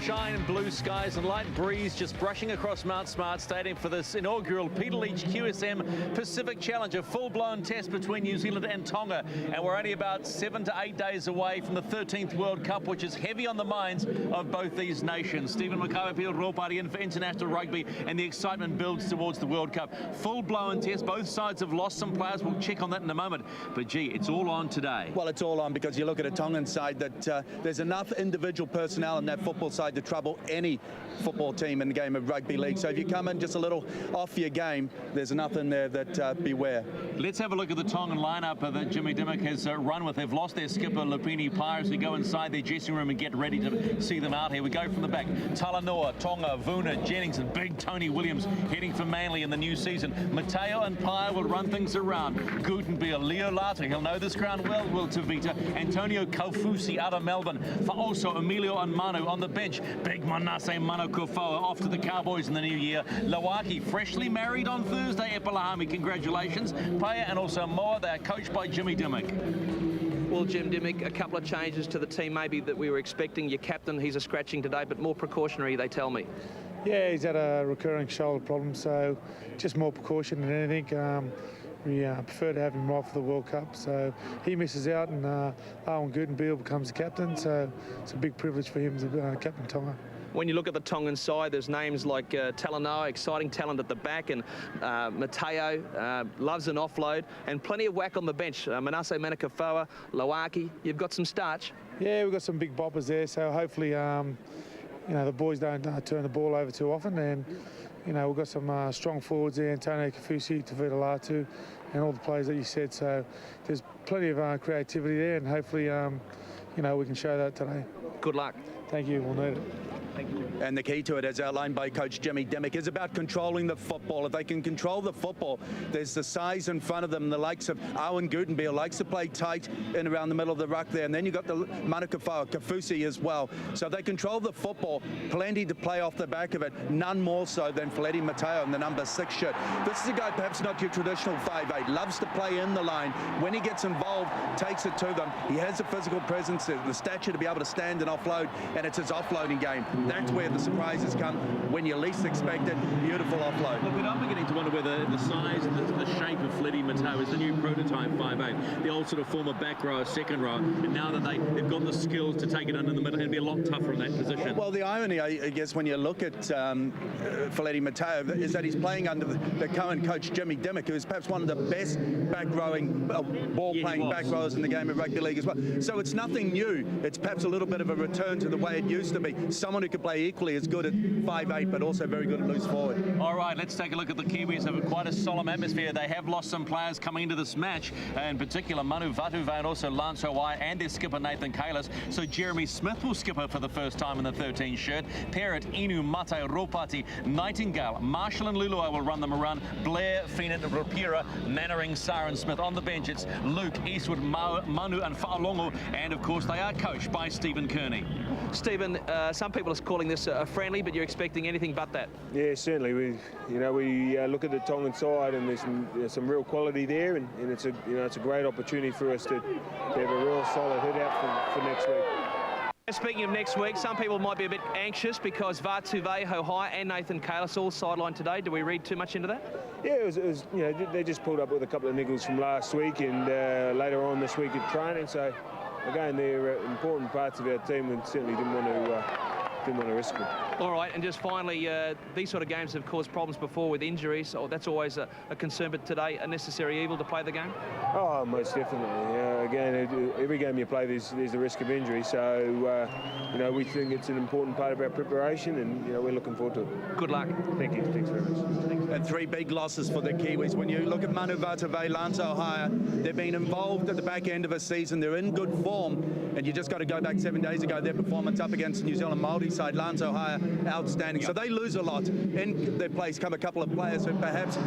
sunshine and blue skies and light breeze just brushing across Mount Smart Stadium for this inaugural Peter Leach QSM Pacific Challenge, a full-blown test between New Zealand and Tonga. And we're only about 7 to 8 days away from the 13th World Cup, which is heavy on the minds of both these nations. Stephen McCarthy, Ropari in for international rugby, and the excitement builds towards the World Cup. Full-blown test. Both sides have lost some players. We'll check on that in a moment. But, gee, it's all on today. Well, it's all on because you look at a Tongan side that there's enough individual personnel in that football side to trouble any football team in the game of rugby league. So if you come in just a little off your game, there's enough in there that beware. Let's have a look at the Tongan lineup that Jimmy Dimmock has run with. They've lost their skipper, Lupini Pires. We go inside their dressing room and get ready to see them out here. We go from the back. Talanoa, Tonga, Vuna, Jennings and big Tony Williams heading for Manly in the new season. Mateo and Pire will run things around. Gutenberg, Leo Lata, he'll know this ground well, Will Tavita. Antonio Kaufusi out of Melbourne. For also Emilio and Manu on the bench. Big Manase Mano Kofoa off to the Cowboys in the new year. Lawaki freshly married on Thursday. Epalahami, congratulations. Paya and also Moa, they're coached by Jimmy Dimmock. Well, Jim Dimmock, a couple of changes to the team maybe that we were expecting. Your captain, he's a scratching today, but more precautionary, they tell me. Yeah, he's had a recurring shoulder problem, so just more precaution than anything. We prefer to have him right for the World Cup, so he misses out and Owen Gutenberg becomes the captain, so it's a big privilege for him to captain Tonga. When you look at the Tongan side, there's names like Talanoa, exciting talent at the back, and Mateo loves an offload, and plenty of whack on the bench. Manase Manakafoa, Lawaki, you've got some starch. Yeah, we've got some big boppers there, so hopefully you know, the boys don't turn the ball over too often, and you know, we've got some strong forwards there, Antonio Kaufusi, Tavita Latu, and all the players that you said, so there's plenty of creativity there, and hopefully you know, we can show that today. Good luck. Thank you, we'll need it. And the key to it, as outlined by Coach Jimmy Dimmock, is about controlling the football. If they can control the football, there's the size in front of them. The likes of Owen Gutenberg likes to play tight in around the middle of the ruck there. And then you've got the Manukafau, Kaufusi as well. So if they control the football, plenty to play off the back of it. None more so than Feleti Mateo in the number 6 shirt. This is a guy perhaps not your traditional 5'8", loves to play in the line. When he gets involved, takes it to them. He has the physical presence, the stature to be able to stand and offload, and it's his offloading game. That's where the surprises come when you least expect it. Beautiful offload. Look, I'm beginning to wonder whether the size and the shape of Feleti Mateo is the new prototype 5'8", the old sort of former back row, second row, and now that they've got the skills to take it in the middle, it'd be a lot tougher in that position. Well, the irony, I guess, when you look at Feleti Mateo, is that he's playing under the current coach Jimmy Dimmock, who is perhaps one of the best back rowing, ball-playing back rowers in the game of rugby league as well. So it's nothing new. It's perhaps a little bit of a return to the way it used to be. Someone who could play equally as good at 5'8", but also very good at loose forward. All right, let's take a look at the Kiwis. Have quite a solemn atmosphere. They have lost some players coming into this match, in particular Manu Vatuva and also Lance Hawaii and their skipper Nathan Kalis. So Jeremy Smith will skipper for the first time in the 13 shirt. Parrott, Inu, Mate, Ropati, Nightingale, Marshall and Lulua will run them around. Blair, Feenan, Rapira, Mannering, Saren Smith. On the bench, it's Luke, Eastwood, Manu and Fa'alongo, and of course they are coached by Stephen Kearney. Stephen, some people are calling this a friendly, but you're expecting anything but that. Yeah, certainly. We look at the Tongan side, and there's some real quality there, and it's a great opportunity for us to have a real solid hit out for next week. Speaking of next week, some people might be a bit anxious because Vatuve, Hohai and Nathan Kalis all sidelined today. Do we read too much into that? Yeah, it was they just pulled up with a couple of niggles from last week and later on this week at training. So again, they're important parts of our team, and certainly didn't want to risk it. All right, and just finally, these sort of games have caused problems before with injuries, so that's always a concern, but today a necessary evil to play the game? Oh, most definitely. Again, every game you play, there's the risk of injury, so we think it's an important part of our preparation, and we're looking forward to it. Good luck. Thank you. Thanks very much. And 3 big losses for the Kiwis. When you look at Manu Vatave, Lance Ohio, they've been involved at the back end of a season. They're in good form, and you just got to go back 7 days ago. Their performance up against the New Zealand Māori side, Lance Ohio, outstanding. So they lose a lot. In their place come a couple of players who perhaps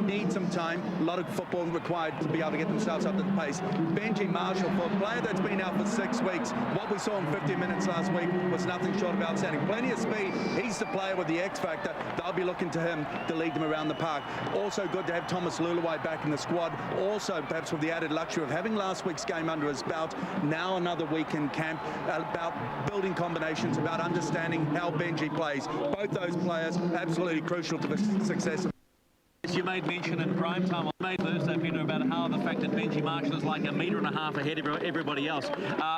need some time. A lot of football required to be able to get themselves up to the pace. Benji Marshall, for a player that's been out for 6 weeks, what we saw in 50 minutes last week was nothing short of outstanding. Plenty of speed. He's the player with the X factor. They'll be looking to him to lead them around the park. Also good to have Thomas Luluwai back in the squad. Also perhaps with the added luxury of having last week's game under his belt. Now another week in camp, about building combinations, about understanding understanding how Benji plays. Both those players absolutely crucial to the success of. You made mention in prime time on May Thursday, Peter, about how the fact that Benji Marshall is like 1.5 metres ahead of everybody else.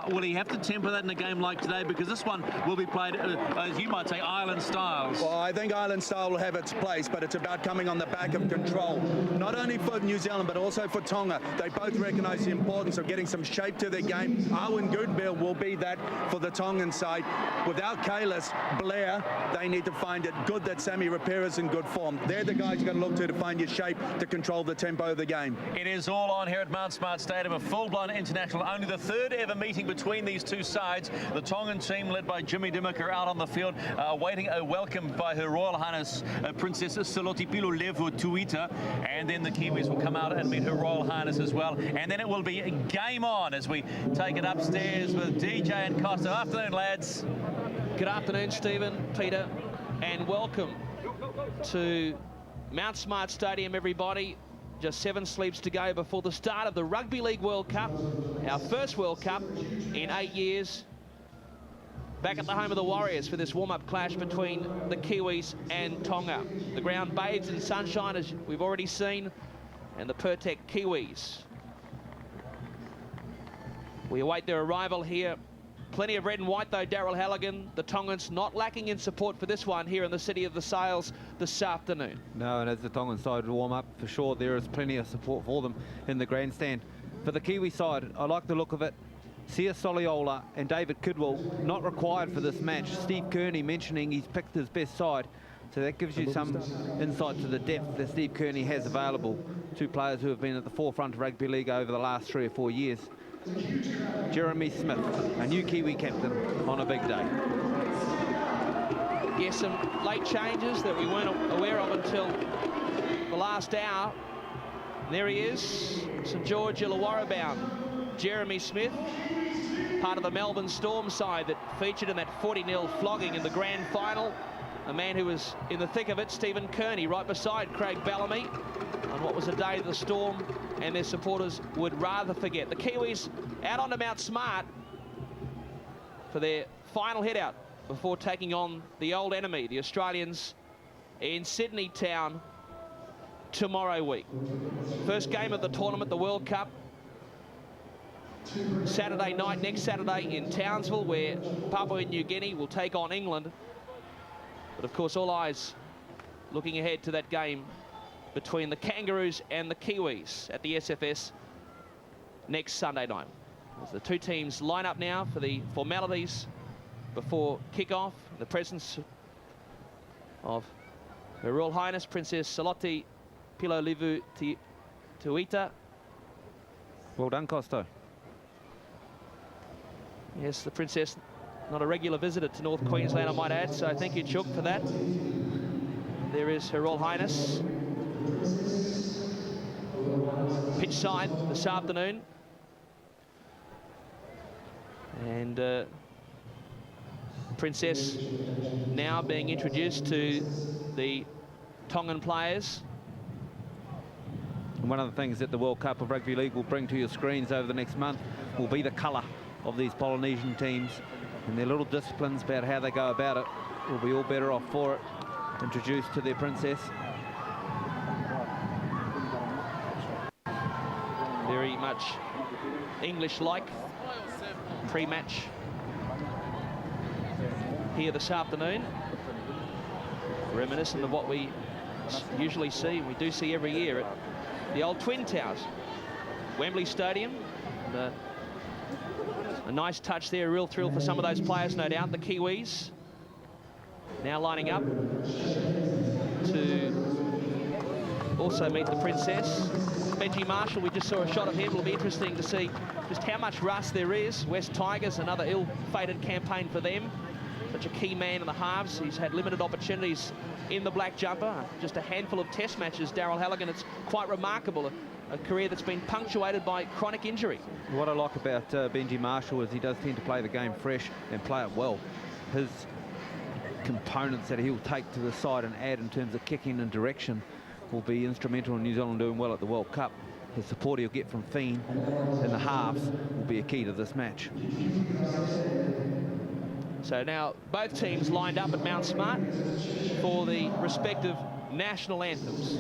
Will he have to temper that in a game like today? Because this one will be played, as you might say, island styles. Well, I think island style will have its place, but it's about coming on the back of control. Not only for New Zealand, but also for Tonga. They both recognise the importance of getting some shape to their game. Owen Goodbill will be that for the Tongan side. Without Kalis, Blair, they need to find it good that Sammy Rapira's in good form. They're the guys you've got to look to find your shape to control the tempo of the game. It is all on here at Mount Smart Stadium, a full-blown international, only the third ever meeting between these two sides. The Tongan team led by Jimmy Dimmock out on the field, awaiting a welcome by Her Royal Highness Princess Salotipilo Levo Tuita, and then the Kiwis will come out and meet Her Royal Highness as well, and then it will be a game on as we take it upstairs with DJ and Costa. Afternoon, lads. Good afternoon, Stephen, Peter, and welcome to Mount Smart Stadium, everybody. Just 7 sleeps to go before the start of the Rugby League World Cup, our first World Cup in 8 years. Back at the home of the Warriors for this warm-up clash between the Kiwis and Tonga. The ground bathes in sunshine, as we've already seen, and the Pertek Kiwis. We await their arrival here. Plenty of red and white, though, Daryl Halligan. The Tongans not lacking in support for this one here in the City of the Sails this afternoon. No, and as the Tongan side warm up, for sure, there is plenty of support for them in the grandstand. For the Kiwi side, I like the look of it. Sia Soliola and David Kidwell not required for this match. Steve Kearney mentioning he's picked his best side. So that gives you some insight to the depth that Steve Kearney has available. 2 players who have been at the forefront of rugby league over the last 3 or 4 years. Jeremy Smith, a new Kiwi captain on a big day. Yes, some late changes that we weren't aware of until the last hour. And there he is, St George Illawarra bound. Jeremy Smith, part of the Melbourne Storm side that featured in that 40-0 flogging in the grand final. A man who was in the thick of it, Stephen Kearney, right beside Craig Bellamy, on what was a day the Storm and their supporters would rather forget. The Kiwis out onto Mount Smart for their final hit out before taking on the old enemy, the Australians, in Sydney town tomorrow week. First game of the tournament, the World Cup, Saturday night, next Saturday in Townsville, where Papua New Guinea will take on England. But of course, all eyes looking ahead to that game between the Kangaroos and the Kiwis at the SFS next Sunday night. As the 2 teams line up now for the formalities before kick-off, in the presence of Her Royal Highness Princess Saloti Pilolivu Tuita. Well done, Costo. Yes, the Princess, not a regular visitor to North Queensland, I might add, so thank you, Chook, for that. There is Her Royal Highness. Pitch side this afternoon. And Princess now being introduced to the Tongan players. And one of the things that the World Cup of Rugby League will bring to your screens over the next month will be the colour of these Polynesian teams and their little disciplines about how they go about it. We'll be all better off for it, introduced to their princess. Very much English-like pre-match here this afternoon. Reminiscent of what we usually see, and we do see every year at the old Twin Towers, Wembley Stadium. A nice touch there, a real thrill for some of those players, no doubt. The Kiwis now lining up to also meet the Princess. Benji Marshall, we just saw a shot of him. It'll be interesting to see just how much rust there is. West Tigers, another ill-fated campaign for them. Such a key man in the halves. He's had limited opportunities in the black jumper. Just a handful of test matches, Daryl Halligan. It's quite remarkable. A career that's been punctuated by chronic injury. What I like about Benji Marshall is he does tend to play the game fresh and play it well. His components that he'll take to the side and add in terms of kicking and direction will be instrumental in New Zealand doing well at the World Cup. The support he'll get from Fiend in the halves will be a key to this match. So now both teams lined up at Mount Smart for the respective national anthems.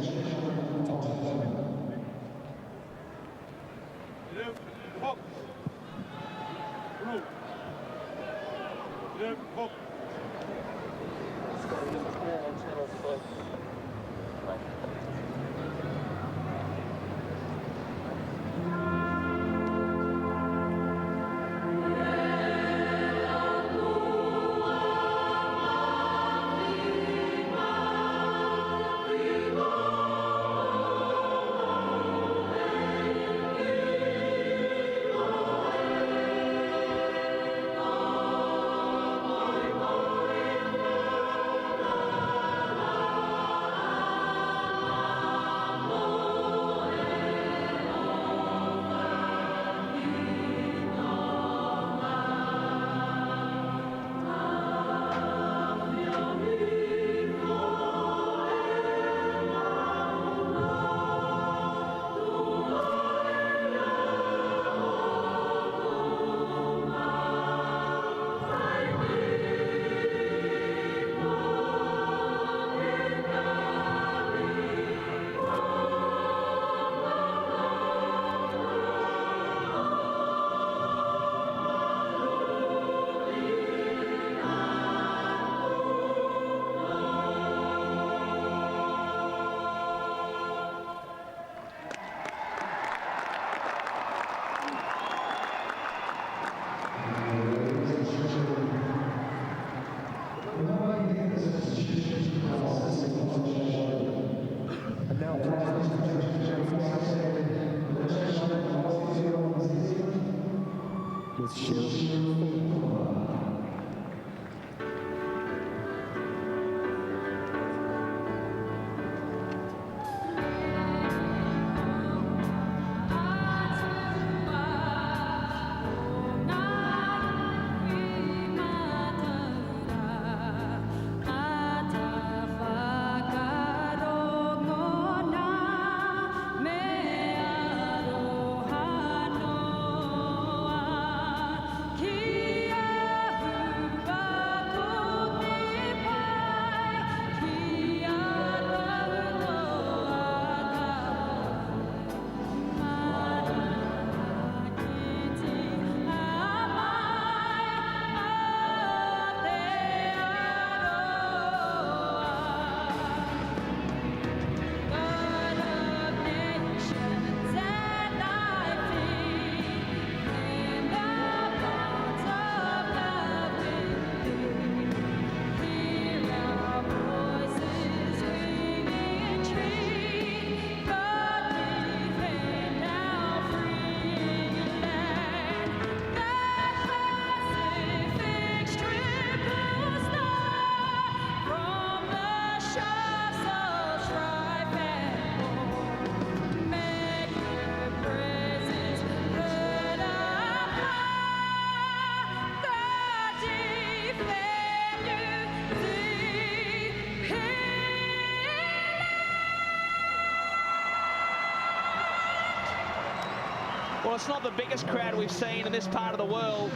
Well, it's not the biggest crowd we've seen in this part of the world,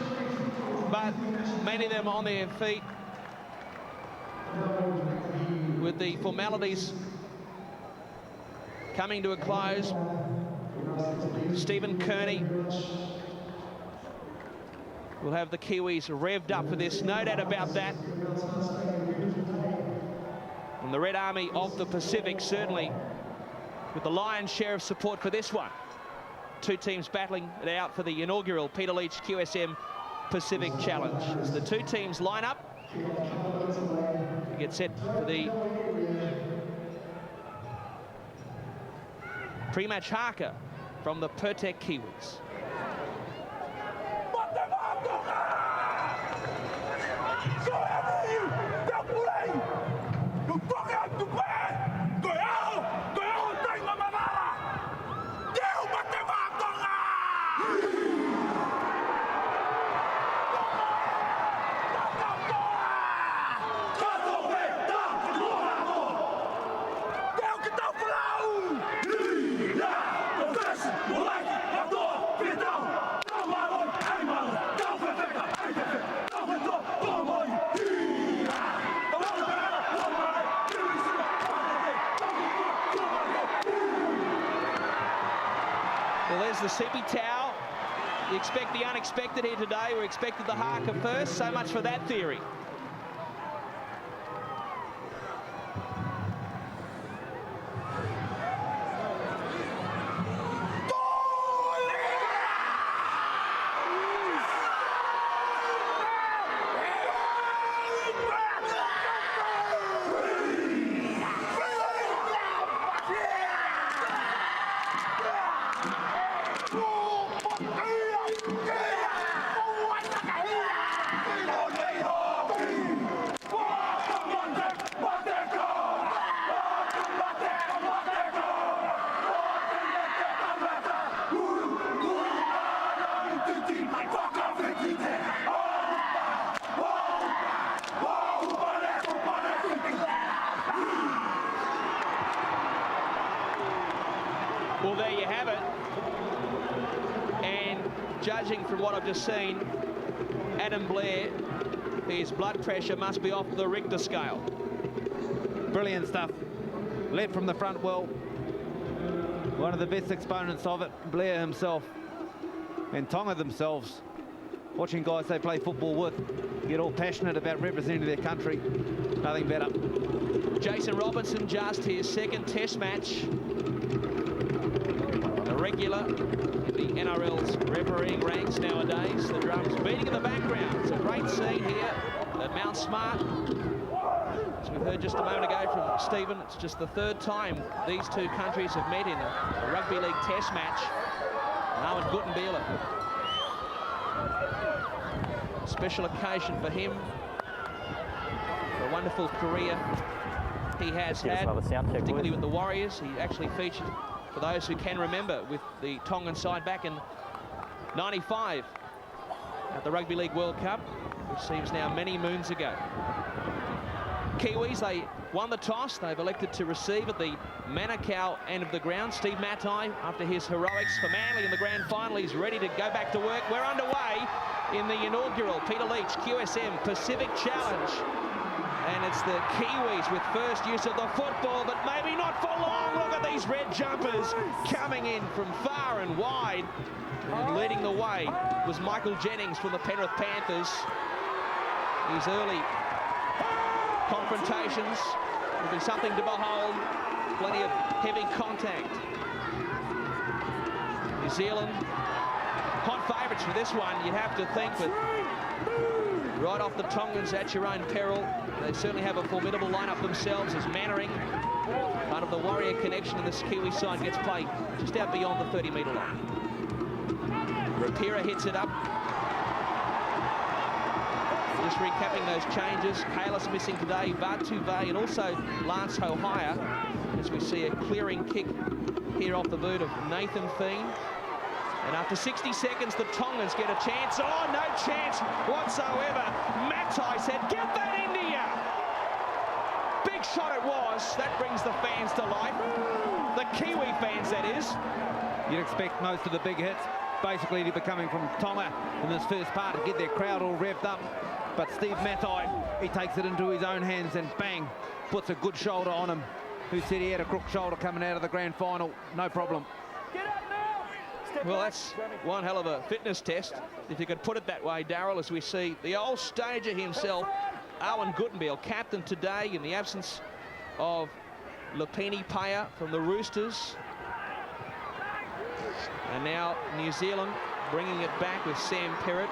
but many of them on their feet with the formalities coming to a close. Stephen Kearney will have the Kiwis revved up for this, no doubt about that. And the Red Army of the Pacific certainly with the lion's share of support for this one. Two teams battling it out for the inaugural Peter Leach QSM Pacific Challenge. As the two teams line up to get set for the pre-match haka from the Pertek Kiwis. the sippy towel. You expect the unexpected here today. We expected the haka first. So much for that theory. Well, there you have it. And judging from what I've just seen, Adam Blair, his blood pressure must be off the Richter scale. Brilliant stuff. Led from the front well. One of the best exponents of it, Blair himself. And Tonga themselves, watching guys they play football with, get all passionate about representing their country. Nothing better. Jason Robinson, just his second test match. A regular in the NRL's refereeing ranks nowadays. The drums beating in the background. It's a great scene here at Mount Smart. As we heard just a moment ago from Stephen, it's just the third time these two countries have met in a rugby league test match. And Owen Guttenbeil, a special occasion for him. A wonderful career he has had, particularly with the Warriors. He actually featured, for those who can remember, with the Tongan side back in '95 at the Rugby League World Cup, which seems now many moons ago. Kiwis, they won the toss. They've elected to receive at the Manukau end of the ground. Steve Matai, after his heroics for Manly in the grand final, he's ready to go back to work. We're underway in the inaugural Peter Leach QSM Pacific Challenge. And it's the Kiwis with first use of the football, but maybe not for long. Look at these red jumpers coming in from far and wide. And leading the way was Michael Jennings from the Penrith Panthers. His early confrontations will be something to behold. Plenty of heavy contact. New Zealand, hot favourites for this one, you'd have to think, but right off the Tongans at your own peril. They certainly have a formidable lineup themselves as Mannering, part of the Warrior connection in this Kiwi side, gets played just out beyond the 30-metre line. Rapira hits it up. Just recapping those changes. Kalis missing today, Vatuve and also Lance Hohaya, as we see a clearing kick here off the boot of Nathan Thien. And after 60 seconds, the Tongans get a chance. Oh, no chance whatsoever. Matai said, get that into ya. Big shot it was. That brings the fans to life. The Kiwi fans, that is. You'd expect most of the big hits basically to be coming from Tonga in this first part to get their crowd all revved up. But Steve Matai, he takes it into his own hands and bang, puts a good shoulder on him. Who said he had a crook shoulder coming out of the grand final? No problem. Well, that's one hell of a fitness test, if you could put it that way, Darryl, as we see the old stager himself, Owen Guttenbeil, captain today in the absence of Lupini Paya from the Roosters. And now New Zealand bringing it back with Sam Perrott,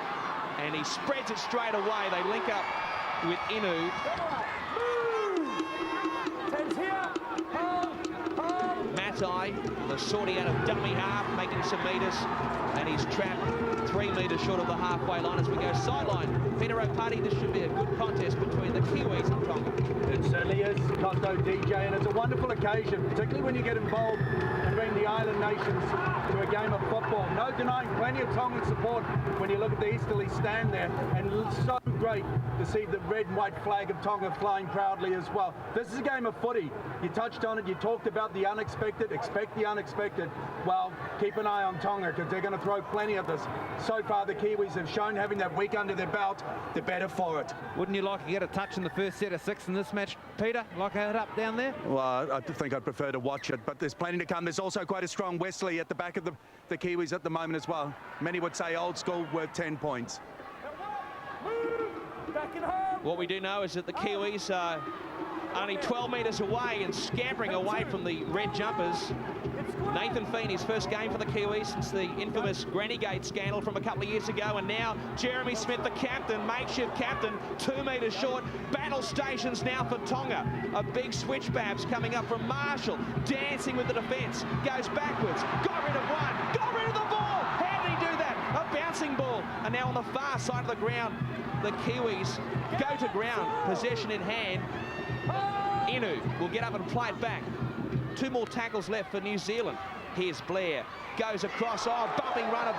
and he spreads it straight away. They link up with Inu. Matai, the sortie out of dummy half, making some metres, and he's trapped 3 metres short of the halfway line as we go sideline. Peter O'Putty, this should be a good contest between the Kiwis and Tonga. It certainly is, Costo DJ, and it's a wonderful occasion, particularly when you get involved and bring the island nations to a game of football. No denying plenty of Tongan support when you look at the easterly stand there, and so great to see the red and white flag of Tonga flying proudly as well. This is a game of footy. You touched on it, you talked about the unexpected, expect the unexpected. Well, keep an eye on Tonga because they're going to throw plenty of this. So far, the Kiwis have shown having that week under their belt, they're better for it. Wouldn't you like to get a touch in the first set of 6 in this match, Peter? Like a head up down there? Well, I think I'd prefer to watch it, but there's plenty to come. There's also quite a strong Wesley at the back of the Kiwis at the moment as well. Many would say old school, worth 10 points. What we do know is that the Kiwis are only 12 metres away and scampering away from the red jumpers. Nathan Feeney's first game for the Kiwis since the infamous Granny Gate scandal from a couple of years ago, and now Jeremy Smith, the captain, makeshift captain, 2 metres short. Battle stations now for Tonga. A big switch, Babs, coming up from Marshall, dancing with the defence, goes backwards, got rid of one, got rid of the ball. How did he do that? A bouncing ball. And now on the far side of the ground, the Kiwis go to ground, possession in hand. Inu will get up and play it back. 2 more tackles left for New Zealand. Here's Blair, goes across, bumping run,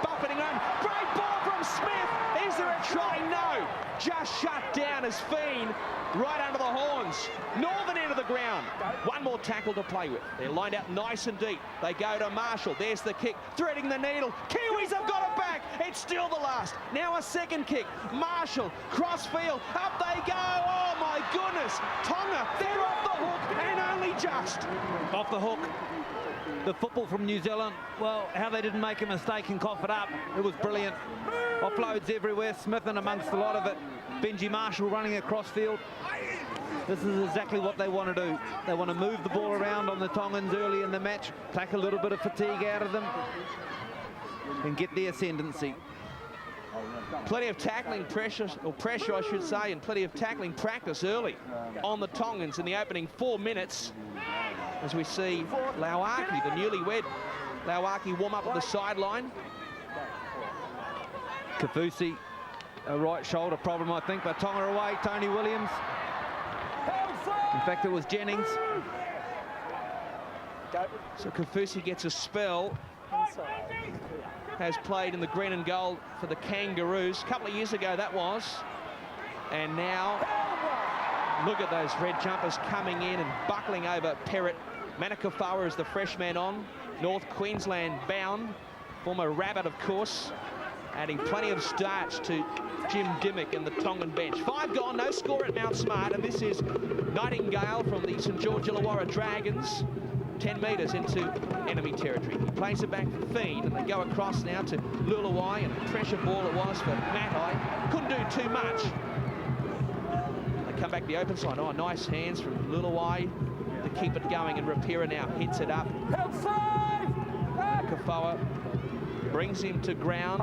great ball from Smith. Is there a try? No, just shut down as Feen right under the horns. Northern end of the ground. 1 more tackle to play with. They're lined out nice and deep. They go to Marshall. There's the kick, threading the needle. Kiwis have got it back. It's still the last. Now a second kick. Marshall, cross field, up they go. Oh my goodness. Tonga, they're off the hook and only just. Off the hook. The football from New Zealand, well, how they didn't make a mistake and cough it up. It was brilliant. Offloads everywhere, Smith in amongst a lot of it. Benji Marshall running across field. This is exactly what they want to do. They want to move the ball around on the Tongans early in the match, take a little bit of fatigue out of them, and get the ascendancy. Plenty of tackling pressure I should say, and plenty of tackling practice early on the Tongans in the opening 4 minutes. As we see Lauaki, the newlywed Lauaki, warm up on the sideline. Kiwis, a right shoulder problem, I think, but Tonga away. Tony Williams. In fact, it was Jennings. So Kiwis gets a spell. Has played in the green and gold for the Kangaroos. A couple of years ago, that was. And now, look at those red jumpers coming in and buckling over Perrott. Manakafawa is the fresh man on. North Queensland bound. Former Rabbit, of course. Adding plenty of starch to Jim Dimmock and the Tongan bench. 5 gone, no score at Mount Smart. And this is Nightingale from the St George Illawarra Dragons. 10 metres into enemy territory. He plays it back for Feen, and they go across now to Lulawai, and a pressure ball it was for Matai. Couldn't do too much. They come back the open side. Oh, nice hands from Lulawai to keep it going, and Rapira now hits it up. Kafoa brings him to ground.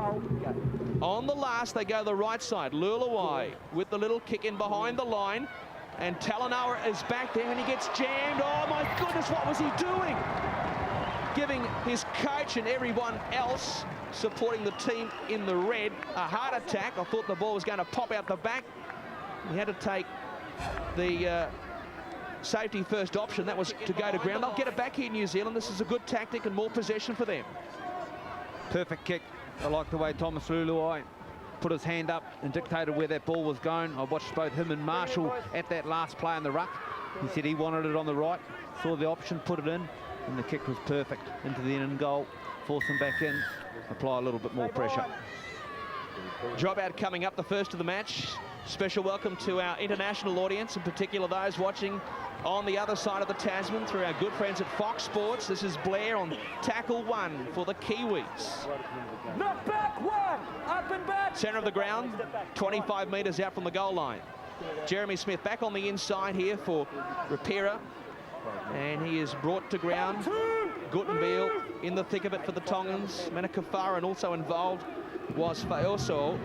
On the last, they go the right side. Lulawai with the little kick in behind the line. And Talanoa is back there and he gets jammed. Oh my goodness, what was he doing? Giving his coach and everyone else supporting the team in the red a heart attack. I thought the ball was going to pop out the back. He had to take the safety first option. That was to go to ground. They'll get it back here, New Zealand. This is a good tactic and more possession for them. Perfect kick. I like the way Thomas Luluai put his hand up and dictated where that ball was going. I watched both him and Marshall at that last play in the ruck. He said he wanted it on the right, saw the option, put it in, and the kick was perfect into the end goal. Force him back in, apply a little bit more pressure. Drop out coming up, the first of the match. Special welcome to our international audience, in particular those watching on the other side of the Tasman through our good friends at Fox Sports. This is Blair on tackle 1 for the Kiwis. Knock back 1, up and back. Centre of the ground, 25 metres out from the goal line. Jeremy Smith back on the inside here for Rapira. And he is brought to ground. Guttenbeil in the thick of it for the Tongans. Manakafawa, and also involved was Faoso.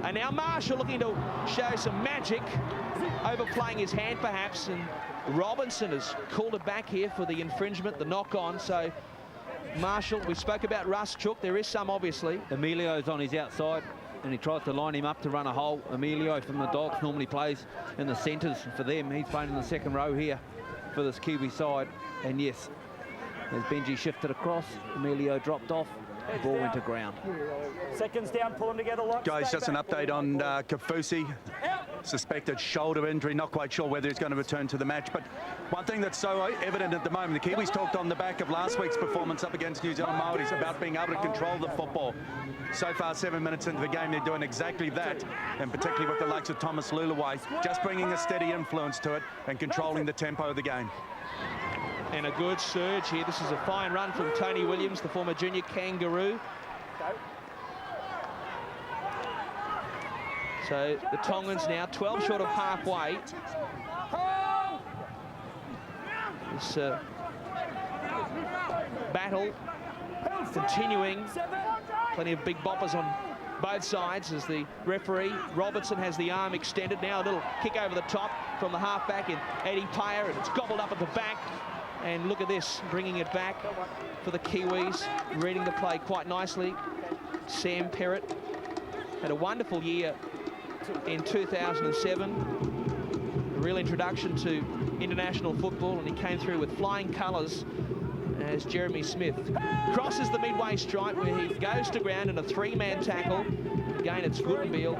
And now Marshall looking to show some magic, overplaying his hand perhaps, and Robinson has called it back here for the infringement, the knock-on. So Marshall, we spoke about Russ Chook, there is some obviously. Emilio's on his outside and he tries to line him up to run a hole. Emilio from the Dogs normally plays in the centres for them. He's playing in the second row here for this Kiwi side. And yes, as Benji shifted across, Emilio dropped off. The ball went to ground. Seconds down, pull them together. Guys, just an update on Kiwis. suspected shoulder injury. Not quite sure whether he's going to return to the match. But one thing that's so evident at the moment, the Kiwis talked on the back of last week's performance up against New Zealand Maoris about being able to control the football. So far, 7 minutes into the game, they're doing exactly that, and particularly with the likes of Thomas Luluwai, just bringing a steady influence to it and controlling the tempo of the game. And a good surge here. This is a fine run from Tony Williams, the former junior kangaroo. So the Tongans now 12 short of halfway. This battle continuing. Plenty of big boppers on both sides as the referee, Robertson, has the arm extended. Now a little kick over the top from the halfback in Eddie Payer, and it's gobbled up at the back. And look at this, bringing it back for the Kiwis, reading the play quite nicely. Sam Perrott had a wonderful year in 2007. A real introduction to international football, and he came through with flying colours as Jeremy Smith crosses the midway stripe where he goes to ground in a three-man tackle. Again, it's Woodenbeal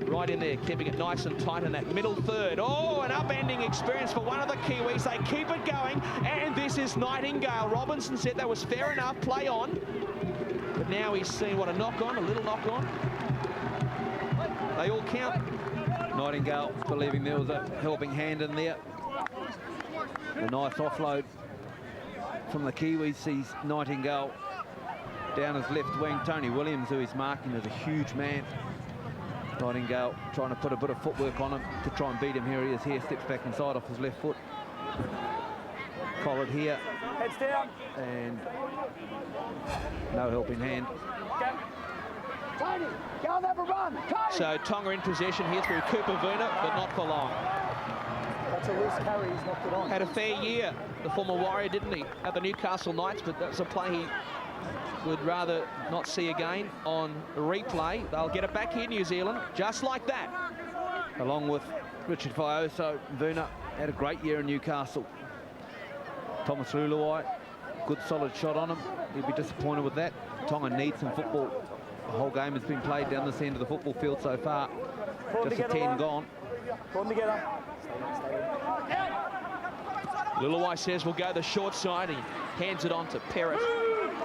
right in there, keeping it nice and tight in that middle third. Oh, an upending experience for one of the Kiwis. They keep it going, and this is Nightingale. Robinson said that was fair enough, play on. But now he's seen what a knock-on, a little knock-on. They all count. Nightingale believing there was a helping hand in there. A nice offload from the Kiwis sees Nightingale down his left wing. Tony Williams, who he's marking as a huge man. Nightingale trying to put a bit of footwork on him to try and beat him. Here he is here, steps back inside off his left foot. Collared here. Heads down. And no helping hand. Tony, go on, have a run. Tony. So Tonga in possession here through Cooper Vuna, but not for long. That's a loose carry, he's knocked it on. Had a fair year, the former Warrior, didn't he, at the Newcastle Knights, but that's a play he would rather not see again on replay. They'll get it back here, New Zealand, just like that. Along with Richard Fioso, Vuna had a great year in Newcastle. Thomas Luluwai, good solid shot on him. He'll be disappointed with that. Tonga needs some football. The whole game has been played down this end of the football field so far. Just a 10 gone. Pull them together. Luluwai says we'll go the short side. He hands it on to Perrott.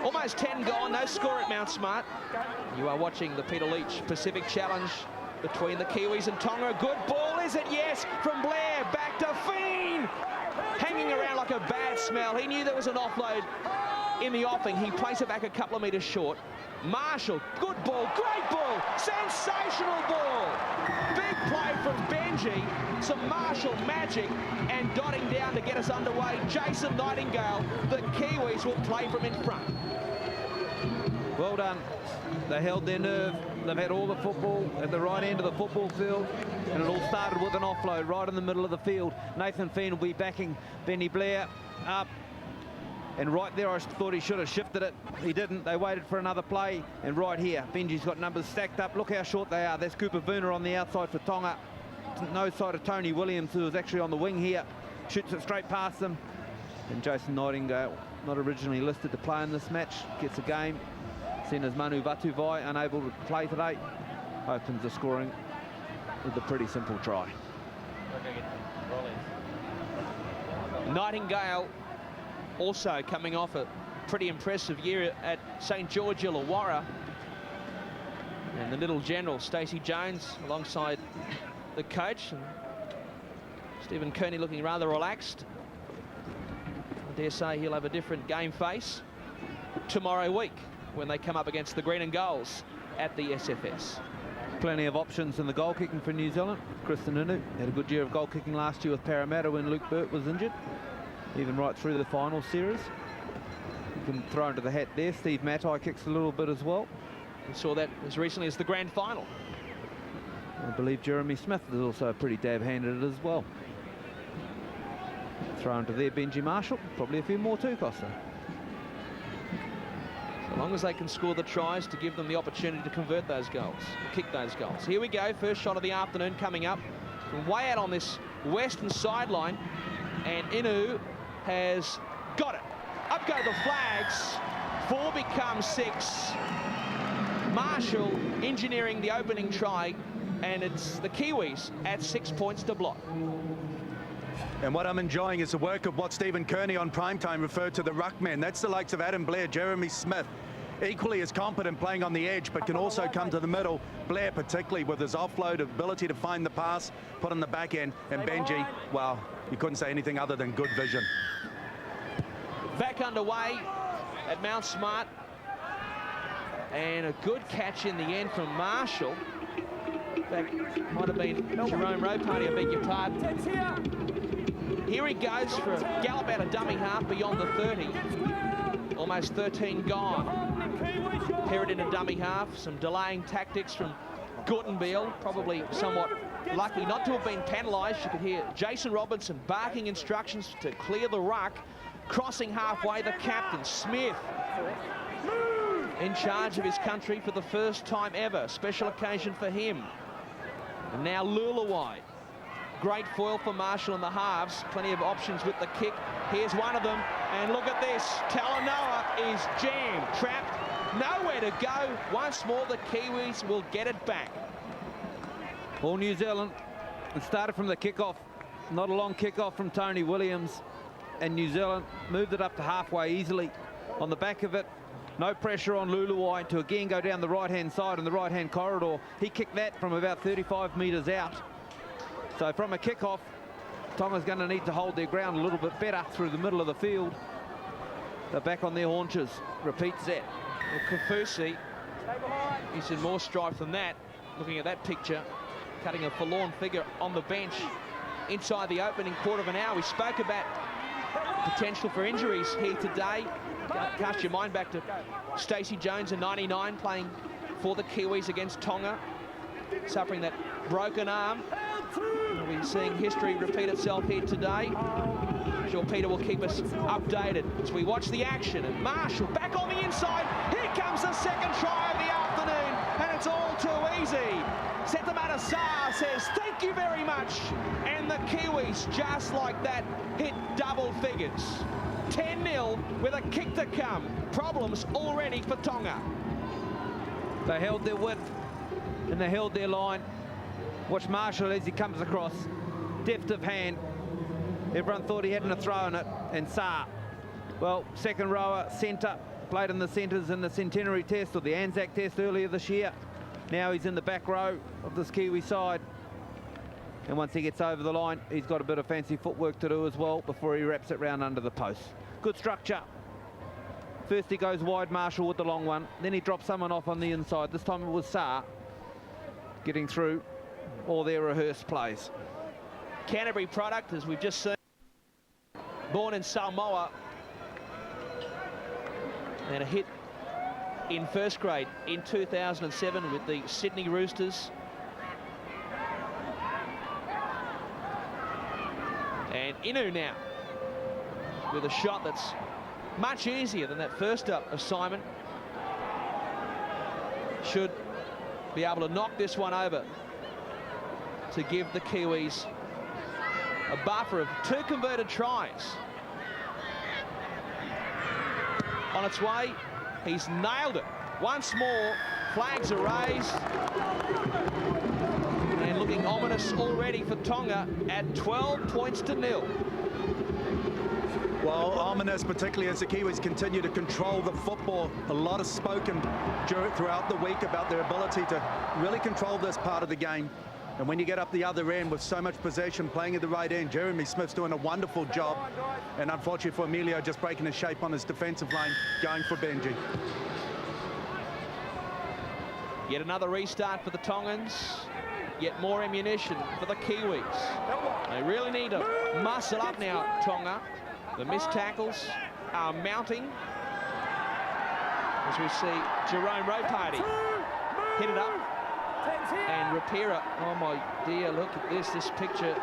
Almost 10 gone, no score at Mount Smart. You are watching the Peter Leach Pacific Challenge between the Kiwis and Tonga. A good ball, is it? Yes, from Blair, back to Fiend. Hanging around like a bad smell. He knew there was an offload in the offing. He placed it back a couple of metres short. Marshall, good ball, great ball, sensational ball. Big play from Benji, some Marshall magic, and dotting down to get us underway. Jason Nightingale, the Kiwis will play from in front. Well done. They held their nerve. They've had all the football at the right end of the football field, and it all started with an offload right in the middle of the field. Nathan Fiend will be backing Benny Blair up. And right there, I thought he should have shifted it. He didn't. They waited for another play. And right here, Benji's got numbers stacked up. Look how short they are. There's Cooper Vuna on the outside for Tonga. No side of Tony Williams, who is actually on the wing here. Shoots it straight past them. And Jason Nightingale, not originally listed to play in this match, gets a game. Seen as Manu Vatuvai, unable to play today, opens the scoring with a pretty simple try. Nightingale also coming off a pretty impressive year at St George Illawarra. And the little general, Stacey Jones, alongside the coach. And Stephen Kearney looking rather relaxed. I dare say he'll have a different game face tomorrow week when they come up against the Green and Golds at the SFS. Plenty of options in the goal kicking for New Zealand. Kristen Inu had a good year of goal kicking last year with Parramatta when Luke Burt was injured. Even right through the final series. You can throw into the hat there. Steve Matai kicks a little bit as well. We saw that as recently as the grand final. I believe Jeremy Smith is also pretty dab-handed as well. Throw into there, Benji Marshall. Probably a few more too, Costa. So long as they can score the tries to give them the opportunity to convert those goals, kick those goals. Here we go, first shot of the afternoon coming up. From way out on this western sideline, and Inu has got it. Up go the flags. 4 becomes 6. Marshall engineering the opening try and it's the Kiwis at 6 points to block. And what I'm enjoying is the work of what Stephen Kearney on primetime referred to the ruckmen. That's the likes of Adam Blair, Jeremy Smith, equally as competent playing on the edge, but can also come to the middle. Blair particularly with his offload ability to find the pass, put on the back end, and Benji, well, you couldn't say anything other than good vision. Back underway at Mount Smart, and a good catch in the end from Marshall. In fact, might have been Jerome Ropati, I beg your pardon. Here he goes for a gallop out of dummy half beyond the 30. Almost 13 gone. Herod in a dummy half, some delaying tactics from Guttenbeil, probably somewhat lucky not to have been penalised. You could hear Jason Robinson barking instructions to clear the ruck. Crossing halfway, the captain, Smith, in charge of his country for the first time ever. Special occasion for him. And now Lulawai. Great foil for Marshall in the halves. Plenty of options with the kick. Here's one of them. And look at this. Talanoa is jammed, trapped, nowhere to go. Once more, the Kiwis will get it back. All New Zealand. It started from the kickoff. Not a long kickoff from Tony Williams. And New Zealand moved it up to halfway easily. On the back of it, no pressure on Lulawai to again go down the right-hand side in the right-hand corridor. He kicked that from about 35 metres out. So from a kickoff, Tonga's going to need to hold their ground a little bit better through the middle of the field. They're back on their haunches. Repeats that. Well, Kafusi, he's in more strife than that. Looking at that picture, cutting a forlorn figure on the bench inside the opening quarter of an hour. We spoke about potential for injuries here today. Cast your mind back to Stacey Jones in '99 playing for the Kiwis against Tonga, suffering that broken arm. We'll be seeing history repeat itself here today. I'm sure Peter will keep us updated as we watch the action. And Marshall back on the inside. Here comes the second try of the afternoon, and it's all too easy. Setamata Saar says thank you very much, and the Kiwis, just like that, hit double figures. 10-0 with a kick to come. Problems already for Tonga. They held their width and they held their line. Watch Marshall as he comes across. Depth of hand. Everyone thought he hadn't a throw in it. And Saar, well, second rower, centre, played in the centres in the Centenary Test or the Anzac Test earlier this year. Now he's in the back row of this Kiwi side. And once he gets over the line, he's got a bit of fancy footwork to do as well before he wraps it round under the post. Good structure. First he goes wide, Marshall with the long one. Then he drops someone off on the inside. This time it was Saar getting through all their rehearsed plays. Canterbury product, as we've just seen. Born in Samoa. And a hit in first grade in 2007 with the Sydney Roosters. And Inu now with a shot that's much easier than that first up assignment. Should be able to knock this one over to give the Kiwis a buffer of 2 converted tries. On its way, he's nailed it. Once more, flags are raised. And looking ominous already for Tonga at 12 points to 0. Well, ominous, particularly as the Kiwis continue to control the football. A lot is spoken throughout the week about their ability to really control this part of the game. And when you get up the other end with so much possession, playing at the right end, Jeremy Smith's doing a wonderful job. And unfortunately for Emilio, just breaking his shape on his defensive line, going for Benji. Yet another restart for the Tongans. Yet more ammunition for the Kiwis. They really need to muscle up now, Tonga. The missed tackles are mounting. As we see Jerome Ropati hit it up. And Rapira, oh my dear, look at this. This picture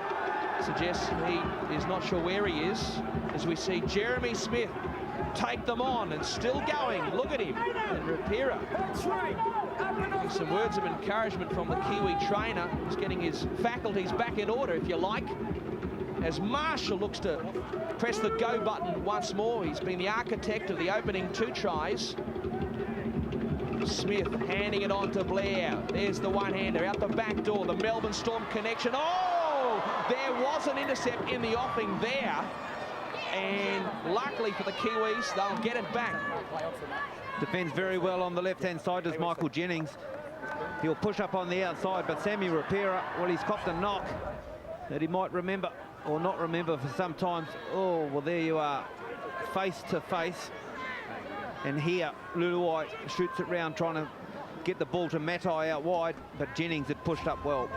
suggests he is not sure where he is. As we see Jeremy Smith take them on and still going. Look at him. And Rapira giving some words of encouragement from the Kiwi trainer. He's getting his faculties back in order, if you like. As Marshall looks to press the go button once more. He's been the architect of the opening 2 tries. Smith handing it on to Blair. There's the one-hander out the back door. The Melbourne Storm connection. Oh, there was an intercept in the offing there. And luckily for the Kiwis, they'll get it back. Defends very well on the left-hand side is Michael Jennings. He'll push up on the outside, but Sammy Rapira, well, he's copped a knock that he might remember or not remember for some time. Oh, well, there you are, face to face. And here, Luluai shoots it round, trying to get the ball to Matai out wide, but Jennings had pushed up well.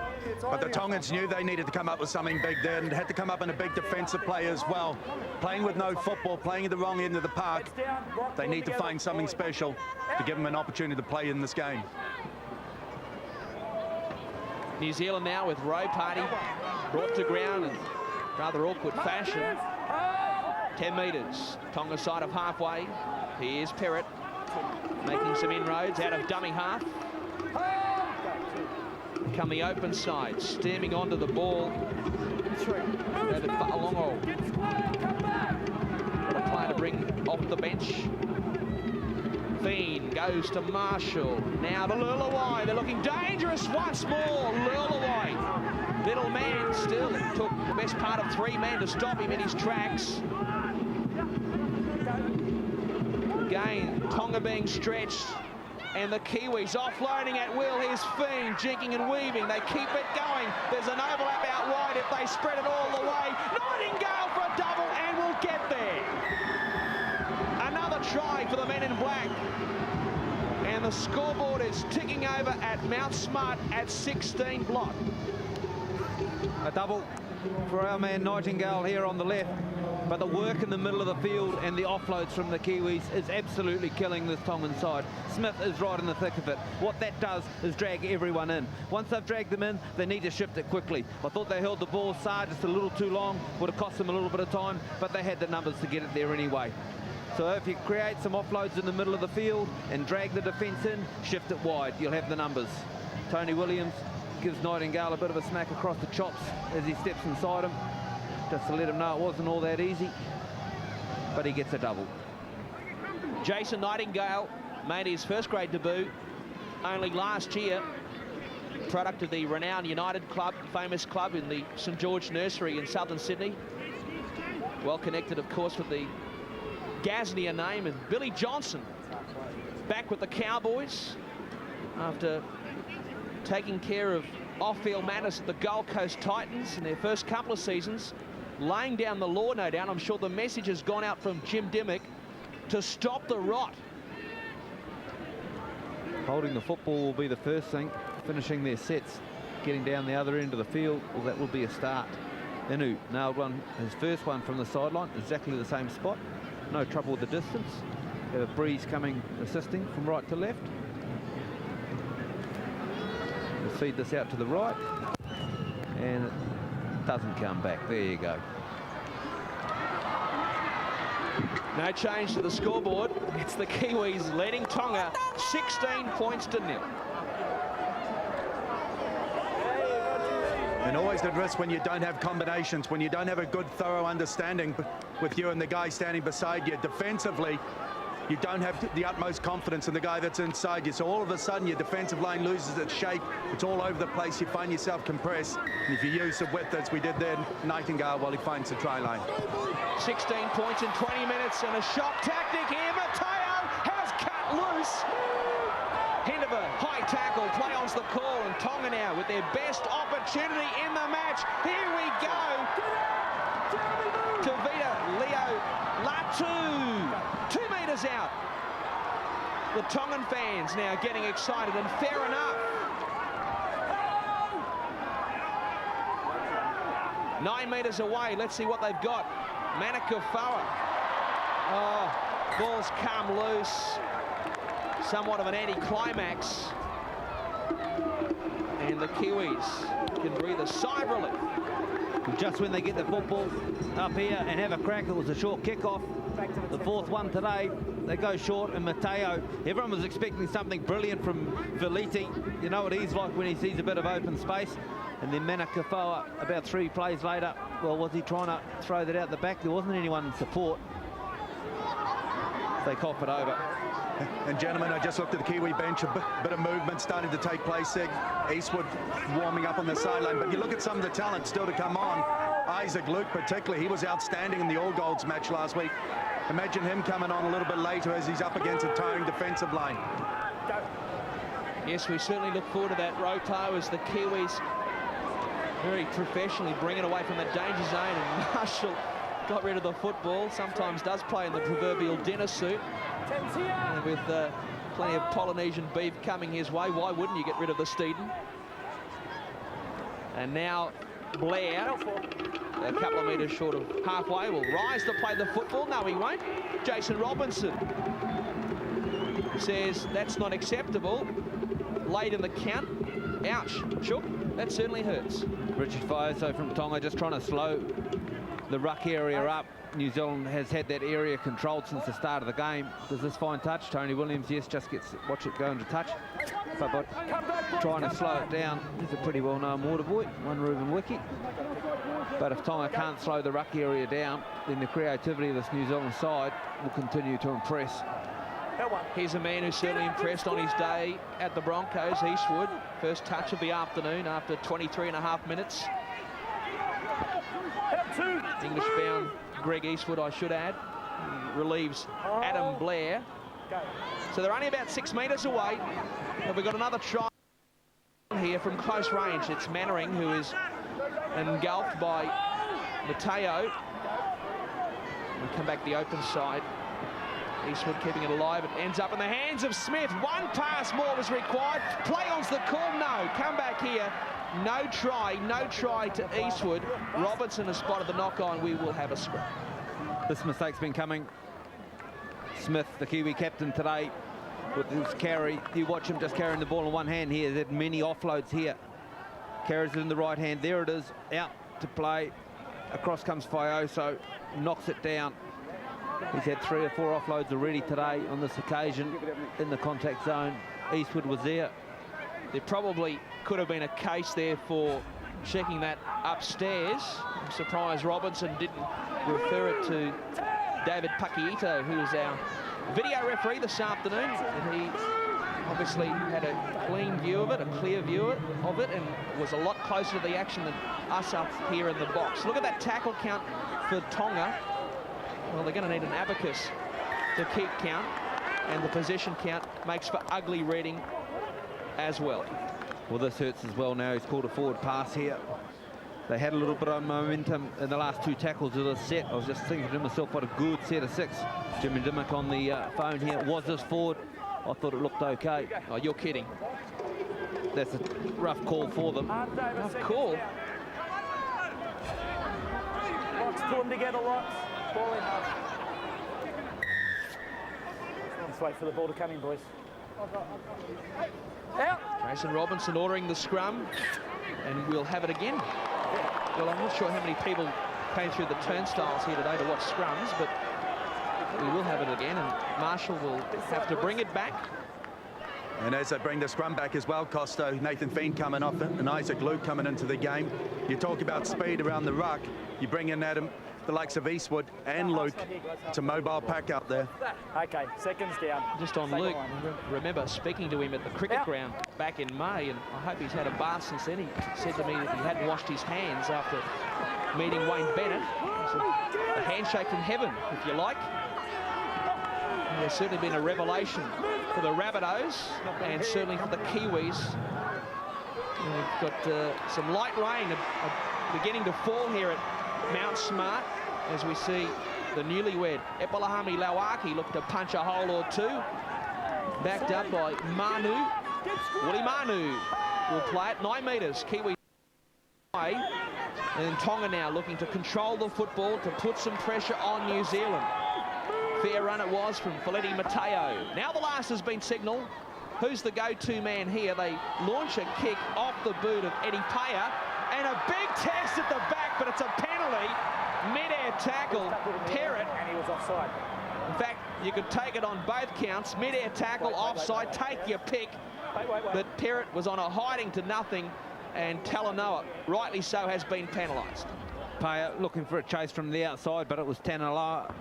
But the Tongans knew they needed to come up with something big there and had to come up in a big defensive play as well. Playing with no football, playing at the wrong end of the park, they need to find something special to give them an opportunity to play in this game. New Zealand now with Rowe Party brought to ground in rather awkward fashion. 10 metres, Tonga side of halfway. Here's Perrott making some inroads out of dummy half. Come the open side, steaming onto the ball. David Fa'alongo. What a player to bring off the bench. Fiend goes to Marshall. Now to Luluai. They're looking dangerous once more. Luluai. Little man still. It took the best part of 3 men to stop him in his tracks. Again, Tonga being stretched. And the Kiwis offloading at will. Here's Fiend jinking and weaving. They keep it going. There's an overlap out wide if they spread it all the way. Nightingale for a double and will get there. Another try for the men in black. And the scoreboard is ticking over at Mount Smart at 16 block. A double for our man Nightingale here on the left. But the work in the middle of the field and the offloads from the Kiwis is absolutely killing this Tongan side. Smith is right in the thick of it. What that does is drag everyone in. Once they've dragged them in, they need to shift it quickly. I thought they held the ball Saar just a little too long. Would have cost them a little bit of time, but they had the numbers to get it there anyway. So if you create some offloads in the middle of the field and drag the defence in, shift it wide, you'll have the numbers. Tony Williams gives Nightingale a bit of a smack across the chops as he steps inside him, just to let him know it wasn't all that easy, but he gets a double. Jason Nightingale made his first grade debut only last year, product of the renowned United Club, famous club in the St George Nursery in southern Sydney. Well connected, of course, with the Gasnier name. And Billy Johnson back with the Cowboys after taking care of off-field matters at the Gold Coast Titans in their first couple of seasons, laying down the law, no doubt. I'm sure the message has gone out from Jim Dimmock to stop the rot. Holding the football will be the first thing. Finishing their sets, getting down the other end of the field, well, that will be a start. Inu nailed one, his first one from the sideline, exactly the same spot. No trouble with the distance. We have a breeze coming, assisting from right to left. We'll feed this out to the right, and it doesn't come back. There you go. No change to the scoreboard. It's the Kiwis leading Tonga 16 points to 0. And always the risk when you don't have combinations, when you don't have a good, thorough understanding with you and the guy standing beside you. Defensively, you don't have the utmost confidence in the guy that's inside you. So all of a sudden, your defensive line loses its shape. It's all over the place. You find yourself compressed. And if you use the width, as we did there, Nightingale, while he finds the try line. 16 points in 20 minutes and a shot tactic here. Mateo has cut loose. Hindever, high tackle, play on's the call, and Tonga now with their best opportunity in the match. Here we go. Tavita, Leo, Latu, 2 metres out. The Tongan fans now getting excited, and fair enough. 9 metres away, let's see what they've got. Manakafawa. Oh, ball's come loose. Somewhat of an anticlimax. And the Kiwis can breathe a sigh of relief. Just when they get the football up here and have a crack, it was a short kickoff. The fourth one today, they go short, and Mateo, everyone was expecting something brilliant from Veliti. You know what he's like when he sees a bit of open space. And then Manakafoa, about 3 plays later, well, was he trying to throw that out the back? There wasn't anyone in support. they cough it over. And gentlemen, I just looked at the Kiwi bench, a bit of movement starting to take place there. Eastwood warming up on the sideline, but you look at some of the talent still to come on. Isaac Luke particularly, he was outstanding in the All Golds match last week. Imagine him coming on a little bit later as he's up against a tiring defensive line. Yes, we certainly look forward to that, Roto, as the Kiwis very professionally bring it away from the danger zone, and Marshall got rid of the football. Sometimes does play in the proverbial dinner suit. And with plenty of Polynesian beef coming his way, why wouldn't you get rid of the Steeden? And now Blair, a couple of metres short of halfway, will rise to play the football. No, he won't. Jason Robinson says that's not acceptable. Late in the count. Ouch, Chook, that certainly hurts. Richard Fioso from Tonga just trying to slow the ruck area up. New Zealand has had that area controlled since the start of the game. Does this fine touch? Tony Williams, yes, just gets, watch it go into touch. But by trying to slow it down, he's a pretty well-known water boy, one Ruben Wiki. But if Tonga can't slow the ruck area down, then the creativity of this New Zealand side will continue to impress. Here's a man who's certainly impressed on his day at the Broncos, Eastwood. First touch of the afternoon after 23.5 minutes. English-bound Greg Eastwood, I should add, relieves Adam Blair. So they're only about 6 metres away. But we've got another try here from close range. It's Mannering who is engulfed by Mateo. We come back the open side. Eastwood keeping it alive. It ends up in the hands of Smith. One pass more was required. Play on's the call. No. Come back here. No try to Eastwood. Robinson has spotted the knock-on. We will have a scrum. This mistake's been coming. Smith, the Kiwi captain today, with his carry. You watch him just carrying the ball in one hand here. There's many offloads here. Carries it in the right hand. There it is. Out to play. Across comes Fioso. Knocks it down. He's had 3 or 4 offloads already today on this occasion in the contact zone. Eastwood was there. There probably could have been a case there for checking that upstairs. I'm surprised Robinson didn't refer it to David Pakiito, who is our video referee this afternoon. And he obviously had a clean view of it, a clear view of it, and was a lot closer to the action than us up here in the box. Look at that tackle count for Tonga. Well, they're going to need an abacus to keep count, and the possession count makes for ugly reading as well. Well, this hurts as well now. He's called a forward pass here. They had a little bit of momentum in the last 2 tackles of the set. I was just thinking to myself, what a good set of 6. Jimmy Dimmock on the phone here. Was this forward? I thought it looked okay. Oh, you're kidding. That's a rough call for them. Rough call. Locks, pull them together, Locks. Ball in half. Let's wait for the ball to come in, boys. Out. Jason Robinson ordering the scrum, and we'll have it again. Well, I'm not sure how many people came through the turnstiles here today to watch scrums, but we will have it again, and Marshall will have to bring it back. And as they bring the scrum back as well, Costo, Nathan Fiend coming off it, and Isaac Luke coming into the game. You talk about speed around the ruck, you bring in Adam, the likes of Eastwood and Luke. It's a mobile pack out there. Okay, seconds down. Just on Luke, remember speaking to him at the cricket ground back in May, and I hope he's had a bath since then. He said to me that he hadn't washed his hands after meeting Wayne Bennett. A handshake from heaven, if you like. And there's certainly been a revelation for the Rabbitohs, and certainly for the Kiwis. And we've got some light rain beginning to fall here at Mount Smart, as we see the newlywed Epalahami Lauaki look to punch a hole or 2. Backed up by Manu. Willie Manu will play it 9 metres. Kiwi away. And Tonga now looking to control the football, to put some pressure on New Zealand. Fair run it was from Felitti Mateo. Now the last has been signalled. Who's the go-to man here? They launch a kick off the boot of Eddie Paya, and a big test at the back, but it's a penalty. Mid-air tackle, Perrott. And he was offside. In fact, you could take it on both counts. Mid-air tackle, offside, take your pick. But Perrott was on a hiding to nothing, and Talanoa, rightly so, has been penalised. Paya looking for a chase from the outside, but it was Tanaloa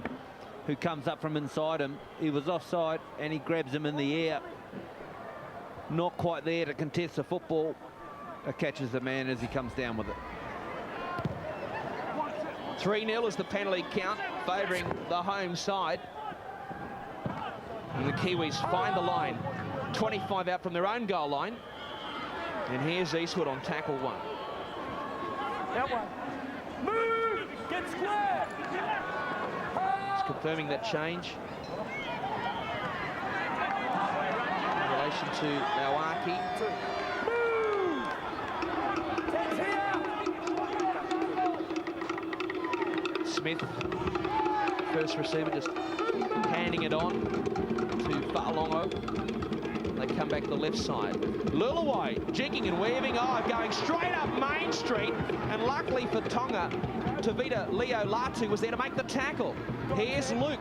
who comes up from inside him. He was offside and he grabs him in the air. Not quite there to contest the football. It catches the man as he comes down with it. 3-0 is the penalty count, favouring the home side. And the Kiwis find the line, 25 out from their own goal line. And here's Eastwood on tackle 1. That one. Move! Get square! He's confirming that change in relation to Mawaki. Smith, first receiver, just handing it on to Fa'alongo. They come back to the left side. Luluwai jigging and weaving, going straight up Main Street. And luckily for Tonga, Tavita Leo Latu was there to make the tackle. Here's Luke.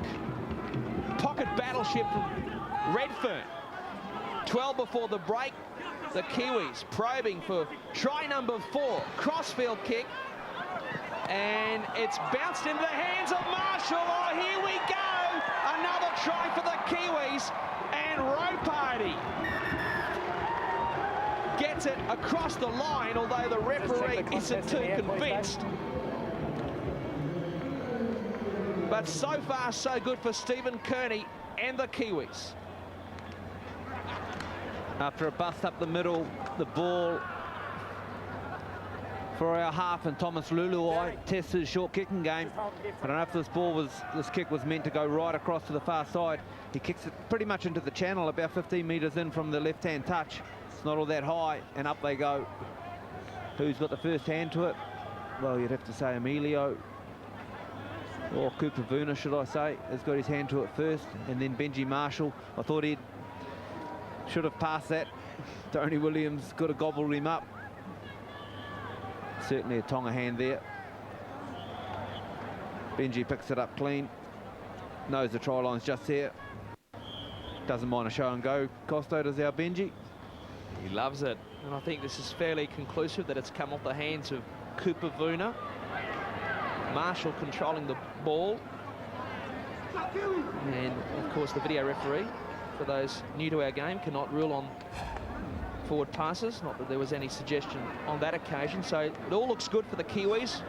Pocket battleship from Redfern. 12 before the break. The Kiwis probing for try number 4. Crossfield kick. And it's bounced into the hands of Marshall. Oh, here we go. Another try for the Kiwis. And Ropati gets it across the line, although the referee isn't too convinced. But so far, so good for Stephen Kearney and the Kiwis. After a bust up the middle, the ball for our half, and Thomas Luluai tests his short kicking game. I don't know if this kick was meant to go right across to the far side. He kicks it pretty much into the channel, about 15 metres in from the left-hand touch. It's not all that high, and up they go. Who's got the first hand to it? Well, you'd have to say Emilio, or Cooper Vuna, should I say, has got his hand to it first, and then Benji Marshall. I thought he should have passed that. Tony Williams could have gobbled him up. Certainly a Tonga hand there. Benji picks it up clean. Knows the try line's just there. Doesn't mind a show and go. Costo does our Benji. He loves it. And I think this is fairly conclusive that it's come off the hands of Cooper Vuna. Marshall controlling the ball. And of course the video referee, for those new to our game, cannot rule on forward passes. Not that there was any suggestion on that occasion. So it all looks good for the Kiwis.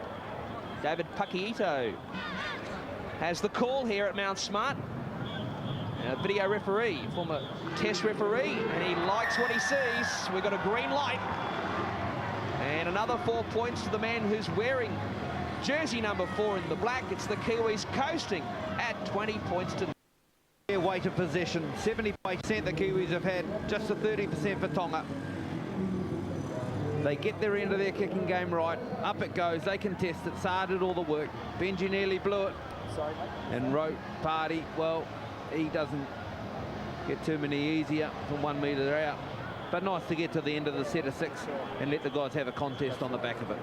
David Pakiito has the call here at Mount Smart. Video referee, former test referee, and he likes what he sees. We've got a green light. And another 4 points to the man who's wearing jersey number 4 in the black. It's the Kiwis coasting at 20 points to their weight of possession. 70% the Kiwis have had, just a 30% for Tonga. They get their end of their kicking game right. Up it goes. They contest it. Saar did all the work. Benji nearly blew it. And Rope Party, well, he doesn't get too many easier from 1 metre out. But nice to get to the end of the set of 6 and let the guys have a contest on the back of it.